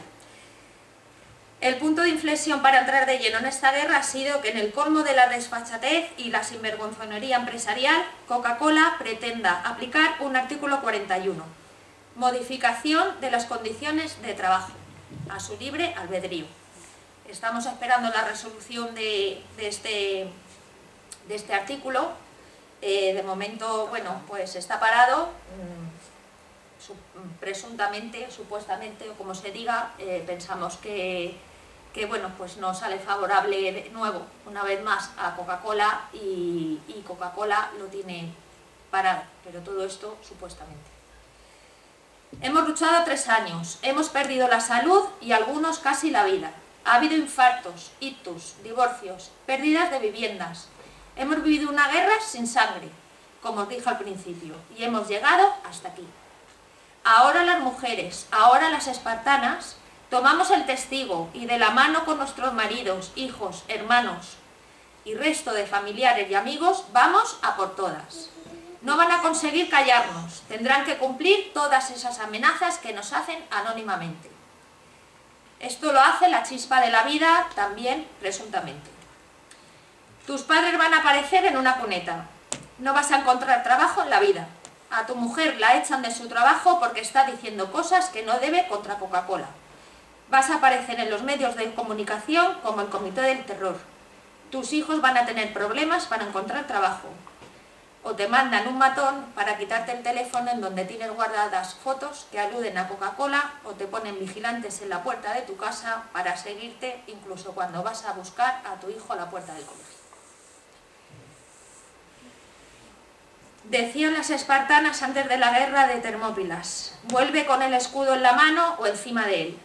El punto de inflexión para entrar de lleno en esta guerra ha sido que en el colmo de la desfachatez y la sinvergonzonería empresarial, Coca-Cola pretenda aplicar un artículo 41, modificación de las condiciones de trabajo, a su libre albedrío. Estamos esperando la resolución de este artículo. De momento, bueno, pues está parado, presuntamente, supuestamente, o como se diga, pensamos que bueno, pues no sale favorable de nuevo, una vez más, a Coca-Cola y Coca-Cola lo tiene parado, pero todo esto supuestamente. Hemos luchado 3 años, hemos perdido la salud y algunos casi la vida. Ha habido infartos, ictus, divorcios, pérdidas de viviendas. Hemos vivido una guerra sin sangre, como os dije al principio, y hemos llegado hasta aquí. Ahora las mujeres, ahora las espartanas, tomamos el testigo y de la mano con nuestros maridos, hijos, hermanos y resto de familiares y amigos, vamos a por todas. No van a conseguir callarnos, tendrán que cumplir todas esas amenazas que nos hacen anónimamente. Esto lo hace la chispa de la vida también, presuntamente. Tus padres van a aparecer en una cuneta. No vas a encontrar trabajo en la vida. A tu mujer la echan de su trabajo porque está diciendo cosas que no debe contra Coca-Cola. Vas a aparecer en los medios de comunicación como el Comité del Terror. Tus hijos van a tener problemas para encontrar trabajo. O te mandan un matón para quitarte el teléfono en donde tienes guardadas fotos que aluden a Coca-Cola, o te ponen vigilantes en la puerta de tu casa para seguirte incluso cuando vas a buscar a tu hijo a la puerta del colegio. Decían las espartanas antes de la guerra de Termópilas: vuelve con el escudo en la mano o encima de él.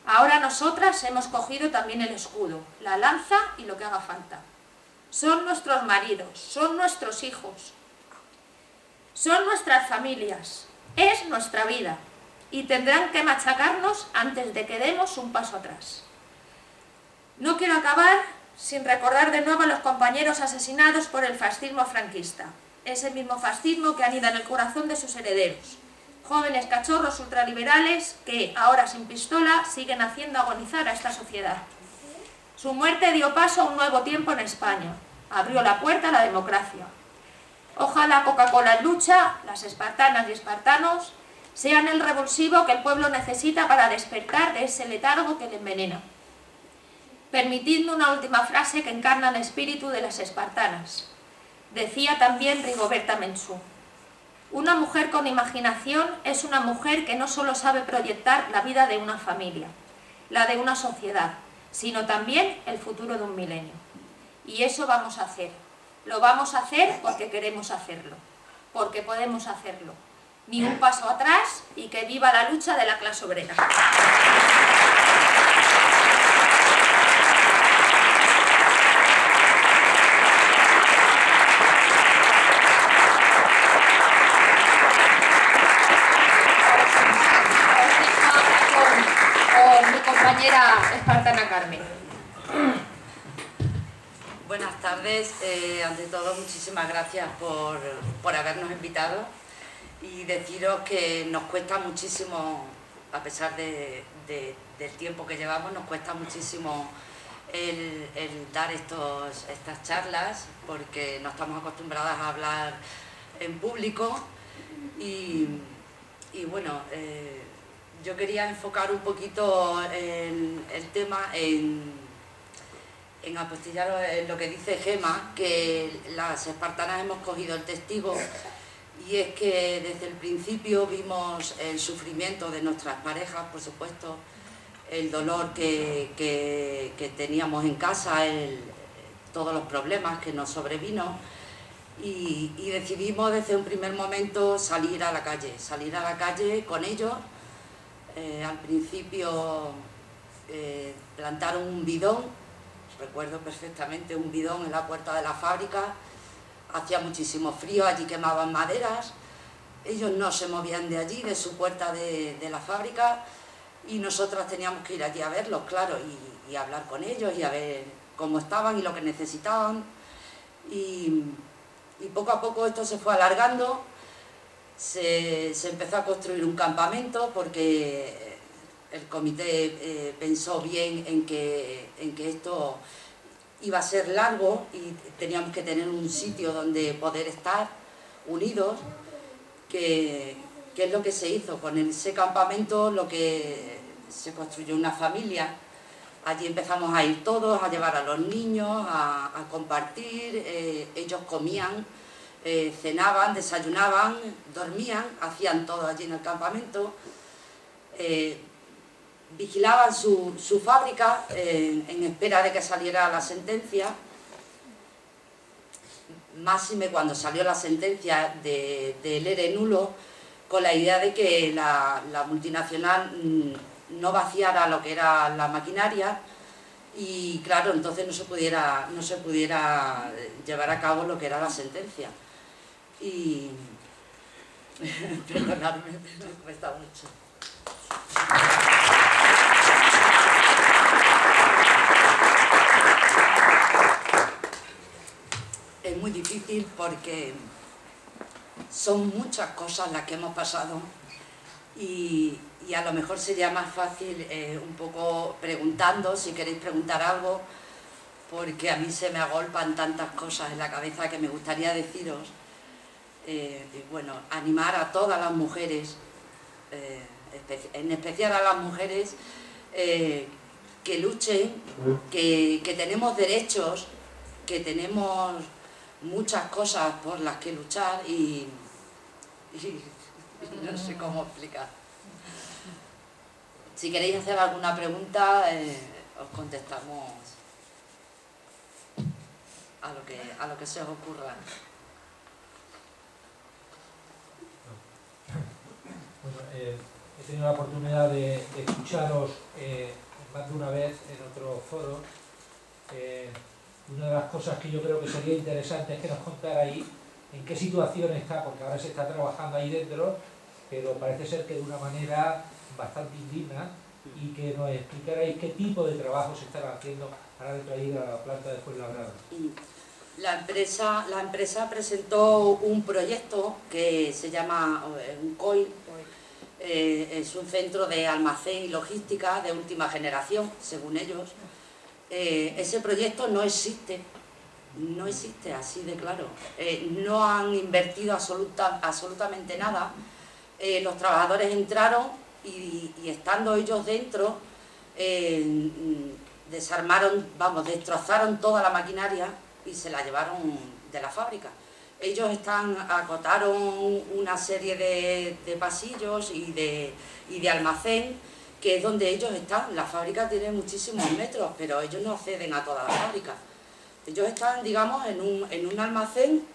Ahora nosotras hemos cogido también el escudo, la lanza y lo que haga falta. Son nuestros maridos, son nuestros hijos, son nuestras familias, es nuestra vida, y tendrán que machacarnos antes de que demos un paso atrás. No quiero acabar sin recordar de nuevo a los compañeros asesinados por el fascismo franquista, ese mismo fascismo que anida en el corazón de sus herederos. Jóvenes cachorros ultraliberales que, ahora sin pistola, siguen haciendo agonizar a esta sociedad. Su muerte dio paso a un nuevo tiempo en España. Abrió la puerta a la democracia. Ojalá Coca-Cola en lucha, las espartanas y espartanos, sean el revulsivo que el pueblo necesita para despertar de ese letargo que le envenena. Permitidme una última frase que encarna el espíritu de las espartanas. Decía también Rigoberta Menchú: una mujer con imaginación es una mujer que no solo sabe proyectar la vida de una familia, la de una sociedad, sino también el futuro de un milenio. Y eso vamos a hacer. Lo vamos a hacer porque queremos hacerlo, porque podemos hacerlo. Ni un paso atrás, y que viva la lucha de la clase obrera. Compañera espartana Carmen. Buenas tardes, ante todo muchísimas gracias por habernos invitado, y deciros que nos cuesta muchísimo, a pesar del tiempo que llevamos, nos cuesta muchísimo el dar estas charlas, porque no estamos acostumbradas a hablar en público y bueno, yo quería enfocar un poquito el tema en apostillaros en lo que dice Gema, que las espartanas hemos cogido el testigo, y es que desde el principio vimos el sufrimiento de nuestras parejas, por supuesto, el dolor que teníamos en casa, todos los problemas que nos sobrevino, y decidimos desde un primer momento salir a la calle con ellos. Al principio plantaron un bidón, recuerdo perfectamente, un bidón en la puerta de la fábrica. Hacía muchísimo frío, allí quemaban maderas, ellos no se movían de allí, de su puerta de la fábrica, y nosotras teníamos que ir allí a verlos, claro, y hablar con ellos y a ver cómo estaban y lo que necesitaban. Y poco a poco esto se fue alargando, se empezó a construir un campamento porque el comité pensó bien en que esto iba a ser largo y teníamos que tener un sitio donde poder estar unidos, que es lo que se hizo. Con ese campamento lo que se construyó una familia. Allí empezamos a ir todos, a llevar a los niños, a compartir. Ellos comían, cenaban, desayunaban, dormían, hacían todo allí en el campamento. Vigilaban su fábrica en espera de que saliera la sentencia. Máxime cuando salió la sentencia del ERE nulo, con la idea de que la multinacional no vaciara lo que era la maquinaria, y claro, entonces no se pudiera llevar a cabo lo que era la sentencia. Y perdonadme, pero me cuesta mucho. Es muy difícil porque son muchas cosas las que hemos pasado, y a lo mejor sería más fácil un poco preguntando, si queréis preguntar algo, porque a mí se me agolpan tantas cosas en la cabeza que me gustaría deciros. Bueno, animar a todas las mujeres, en especial a las mujeres, que luchen, que tenemos derechos, que tenemos muchas cosas por las que luchar, y no sé cómo explicar. Si queréis hacer alguna pregunta, os contestamos a lo que se os ocurra. Bueno, he tenido la oportunidad de escucharos más de una vez en otro foro. Una de las cosas que yo creo que sería interesante es que nos contarais en qué situación está, porque ahora se está trabajando ahí dentro, pero parece ser que de una manera bastante indigna, y que nos explicarais qué tipo de trabajo se están haciendo ahora dentro ahí de la planta de Fuenlabrada. La empresa presentó un proyecto que se llama un COI, es un centro de almacén y logística de última generación, según ellos. Ese proyecto no existe así de claro. No han invertido absolutamente nada. Los trabajadores entraron y estando ellos dentro, destrozaron toda la maquinaria y se la llevaron de la fábrica. Ellos acotaron una serie de pasillos y de almacén, que es donde ellos están. La fábrica tiene muchísimos metros, pero ellos no acceden a toda la fábrica. Ellos están, digamos, en un almacén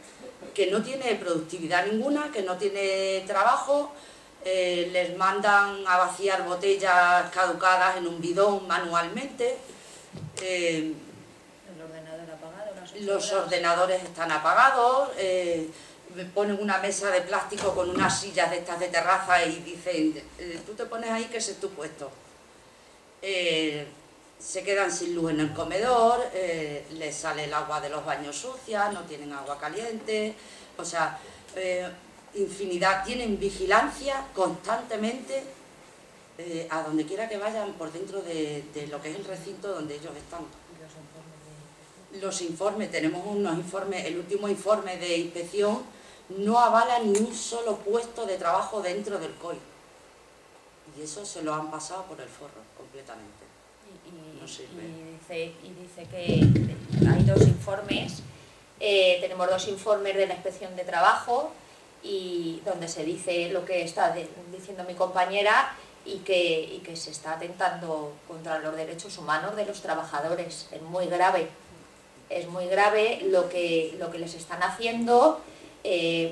que no tiene productividad ninguna, que no tiene trabajo. Les mandan a vaciar botellas caducadas en un bidón manualmente. Los ordenadores están apagados. Ponen una mesa de plástico con unas sillas de estas de terraza y dicen, tú te pones ahí que ese es tu puesto. Se quedan sin luz en el comedor, les sale el agua de los baños sucia, no tienen agua caliente, o sea, infinidad, tienen vigilancia constantemente a donde quiera que vayan por dentro de lo que es el recinto donde ellos están. Los informes, tenemos unos informes, el último informe de inspección no avala ni un solo puesto de trabajo dentro del COI. Y eso se lo han pasado por el forro completamente. No sirve. Y dice que hay dos informes, tenemos dos informes de la inspección de trabajo, y donde se dice lo que está diciendo mi compañera, y que se está atentando contra los derechos humanos de los trabajadores. Es muy grave lo que les están haciendo.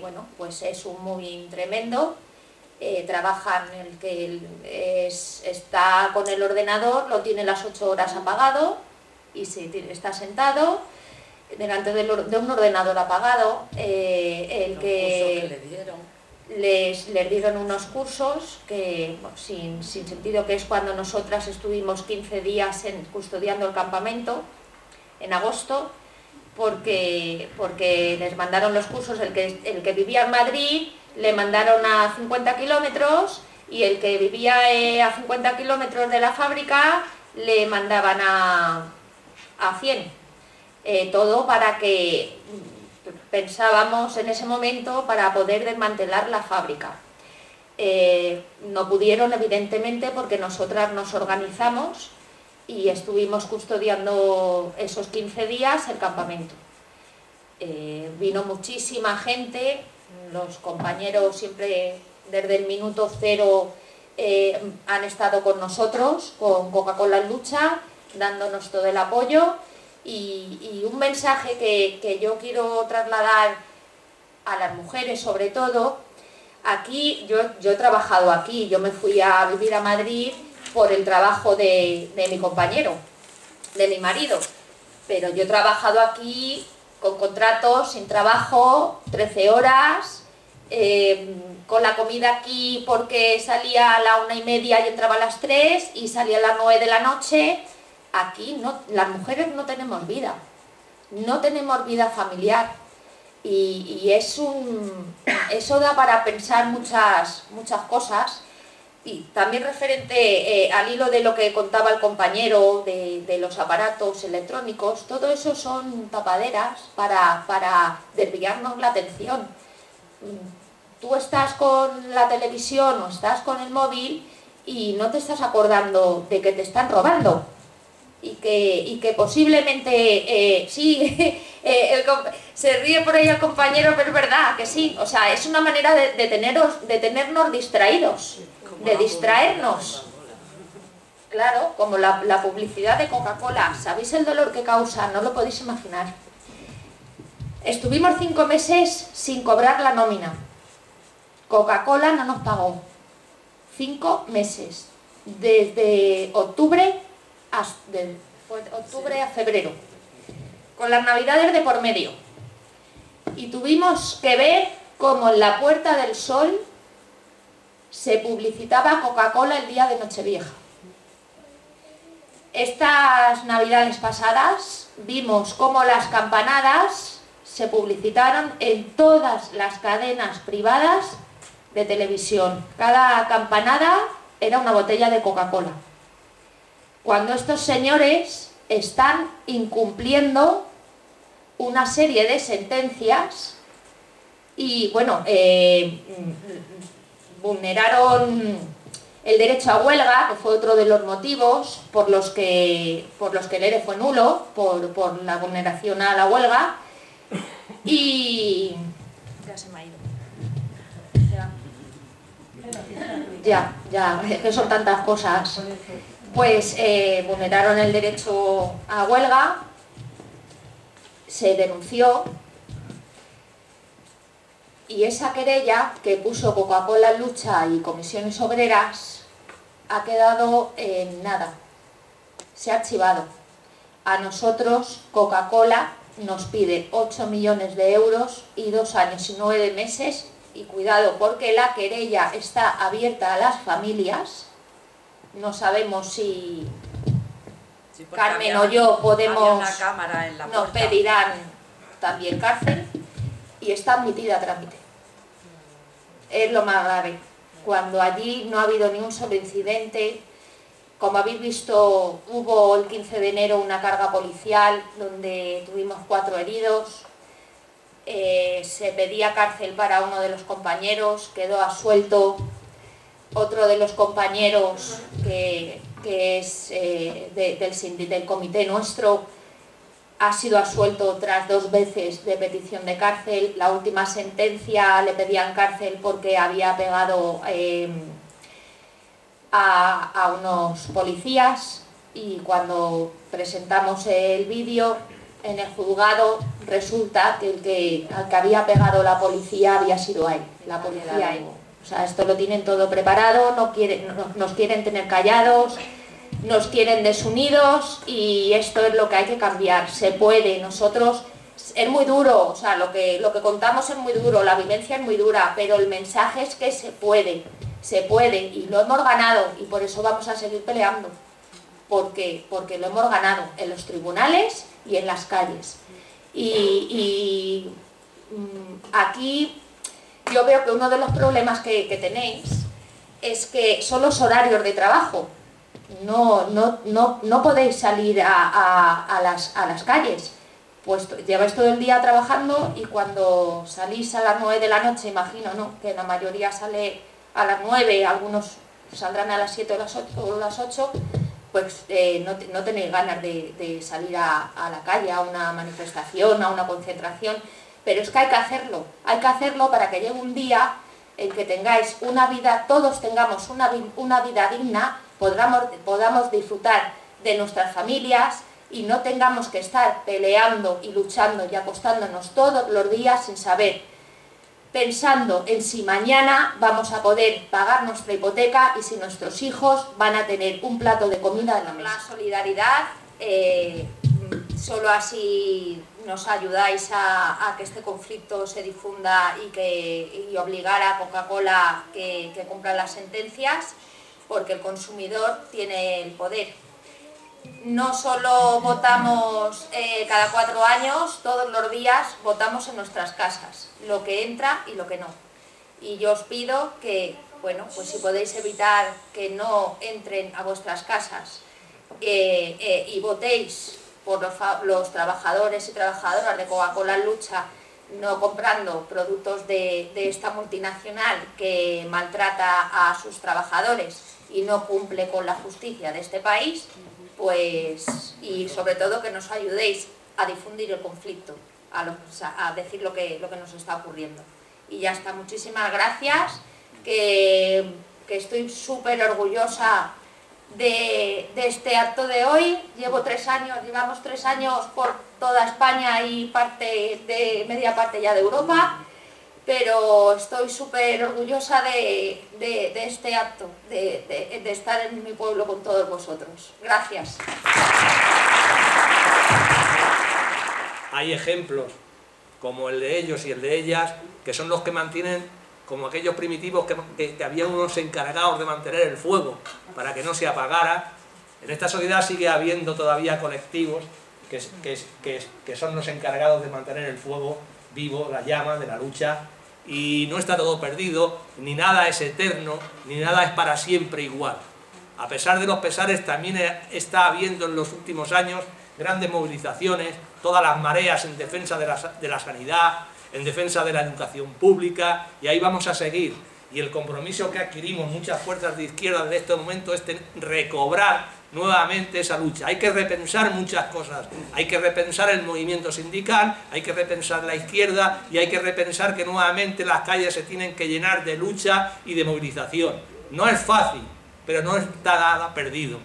Bueno, pues es un moving tremendo. Trabajan, el que está con el ordenador, lo tiene las 8 horas apagado y está sentado delante de un ordenador apagado. El que les dieron unos cursos que, bueno, sin sentido, que es cuando nosotras estuvimos 15 días custodiando el campamento en agosto, porque les mandaron los cursos. El que vivía en Madrid le mandaron a 50 kilómetros y el que vivía a 50 kilómetros de la fábrica le mandaban a 100. Todo para que, pensábamos en ese momento, para poder desmantelar la fábrica. No pudieron, evidentemente, porque nosotras nos organizamos y estuvimos custodiando esos 15 días el campamento. Vino muchísima gente, los compañeros siempre desde el minuto cero han estado con nosotros, con Coca-Cola en Lucha, dándonos todo el apoyo. Y un mensaje que yo quiero trasladar a las mujeres, sobre todo, aquí, yo he trabajado aquí, yo me fui a vivir a Madrid por el trabajo de mi compañero, de mi marido, pero yo he trabajado aquí con contratos, sin trabajo, 13 horas, con la comida aquí porque salía a la 1:30 y entraba a las 3 y salía a las 9 de la noche. Aquí no, las mujeres no tenemos vida familiar, y eso da para pensar muchas cosas. Y también referente al hilo de lo que contaba el compañero de los aparatos electrónicos, todo eso son tapaderas para desviarnos la atención. Tú estás con la televisión o estás con el móvil y no te estás acordando de que te están robando. Y que posiblemente, sí, se ríe por ahí el compañero, pero es verdad que sí. O sea, es una manera de tenernos distraídos, de distraernos. Claro, como la publicidad de Coca-Cola. ¿Sabéis el dolor que causa? No lo podéis imaginar. Estuvimos 5 meses sin cobrar la nómina. Coca-Cola no nos pagó. 5 meses. Desde octubre a febrero, con las navidades de por medio, y tuvimos que ver cómo en la Puerta del Sol se publicitaba Coca-Cola el día de Nochevieja. Estas navidades pasadas vimos cómo las campanadas se publicitaron en todas las cadenas privadas de televisión. Cada campanada era una botella de Coca-Cola. Cuando estos señores están incumpliendo una serie de sentencias y, bueno, vulneraron el derecho a huelga, que fue otro de los motivos por los que el ERE fue nulo, por la vulneración a la huelga. Y ya se me ha ido. Ya, es que son tantas cosas. Pues vulneraron el derecho a huelga, se denunció, y esa querella que puso Coca-Cola en Lucha y Comisiones Obreras ha quedado en nada, se ha archivado. A nosotros Coca-Cola nos pide 8 millones de euros y 2 años y 9 meses, y cuidado, porque la querella está abierta a las familias. No sabemos si Carmen o yo podemos, nos pedirán también cárcel, y está admitida a trámite. Es lo más grave, cuando allí no ha habido ni un solo incidente. Como habéis visto, hubo el 15 de enero una carga policial donde tuvimos 4 heridos. Se pedía cárcel para uno de los compañeros, quedó absuelto. Otro de los compañeros, que es del comité nuestro, ha sido absuelto tras 2 veces de petición de cárcel. La última sentencia le pedían cárcel porque había pegado a unos policías, y cuando presentamos el vídeo en el juzgado resulta que al que había pegado la policía había sido a él, la policía Evo. O sea, esto lo tienen todo preparado, nos quieren tener callados, nos quieren desunidos, y esto es lo que hay que cambiar. Se puede, nosotros, es muy duro, o sea, lo que contamos es muy duro, la vivencia es muy dura, pero el mensaje es que se puede, y lo hemos ganado, y por eso vamos a seguir peleando, porque lo hemos ganado en los tribunales y en las calles. Y aquí yo veo que uno de los problemas que tenéis es que son los horarios de trabajo. No podéis salir a las calles, pues lleváis todo el día trabajando, y cuando salís a las 9 de la noche, imagino, ¿no?, que la mayoría sale a las 9, algunos saldrán a las 7 o las 8, pues no tenéis ganas de salir a la calle, a una manifestación, a una concentración, pero es que hay que hacerlo para que llegue un día en que tengáis una vida, todos tengamos una vida digna, podamos disfrutar de nuestras familias y no tengamos que estar peleando y luchando y acostándonos todos los días sin saber, pensando en si mañana vamos a poder pagar nuestra hipoteca y si nuestros hijos van a tener un plato de comida en la mesa. La solidaridad, solo así nos ayudáis a que este conflicto se difunda y obligar a Coca-Cola que cumpla las sentencias, porque el consumidor tiene el poder. No solo votamos cada 4 años, todos los días votamos en nuestras casas, lo que entra y lo que no. Y yo os pido que, bueno, pues si podéis evitar que no entren a vuestras casas y votéis por los trabajadores y trabajadoras de Coca-Cola Lucha, no comprando productos de esta multinacional que maltrata a sus trabajadores y no cumple con la justicia de este país, pues, y sobre todo que nos ayudéis a difundir el conflicto, a decir lo que nos está ocurriendo. Y ya está, muchísimas gracias, que estoy súper orgullosa de este acto de hoy. Llevamos 3 años por toda España y media parte ya de Europa, pero estoy súper orgullosa de este acto, de estar en mi pueblo con todos vosotros. Gracias. Hay ejemplos como el de ellos y el de ellas, que son los que mantienen, como aquellos primitivos que había unos encargados de mantener el fuego para que no se apagara. En esta sociedad sigue habiendo todavía colectivos que son los encargados de mantener el fuego vivo, la llama de la lucha, y no está todo perdido, ni nada es eterno, ni nada es para siempre igual. A pesar de los pesares, también está habiendo en los últimos años grandes movilizaciones, todas las mareas en defensa de la sanidad, en defensa de la educación pública, y ahí vamos a seguir. Y el compromiso que adquirimos muchas fuerzas de izquierda en este momento es recobrar nuevamente esa lucha. Hay que repensar muchas cosas, hay que repensar el movimiento sindical, hay que repensar la izquierda, y hay que repensar que nuevamente las calles se tienen que llenar de lucha y de movilización. No es fácil, pero no está nada perdido.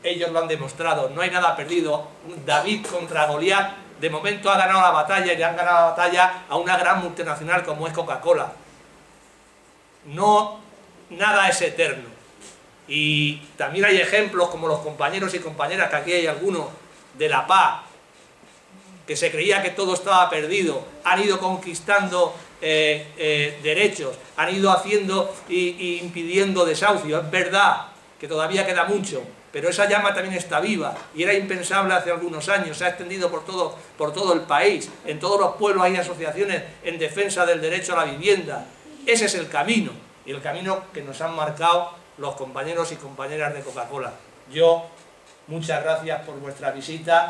Ellos lo han demostrado, no hay nada perdido. David contra Goliat, de momento ha ganado la batalla, y le han ganado la batalla a una gran multinacional como es Coca-Cola. No, nada es eterno. Y también hay ejemplos como los compañeros y compañeras, que aquí hay algunos, de la paz, que se creía que todo estaba perdido, han ido conquistando derechos, han ido haciendo y impidiendo desahucios. Es verdad que todavía queda mucho, pero esa llama también está viva, y era impensable hace algunos años. Se ha extendido por todo el país. En todos los pueblos hay asociaciones en defensa del derecho a la vivienda. Ese es el camino, y el camino que nos han marcado los compañeros y compañeras de Coca-Cola. Yo, muchas gracias por vuestra visita,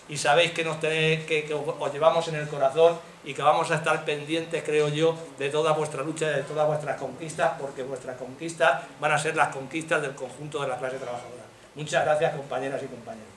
y sabéis que os llevamos en el corazón, y que vamos a estar pendientes, creo yo, de toda vuestra lucha y de todas vuestras conquistas, porque vuestras conquistas van a ser las conquistas del conjunto de la clase trabajadora. Muchas gracias, compañeras y compañeros.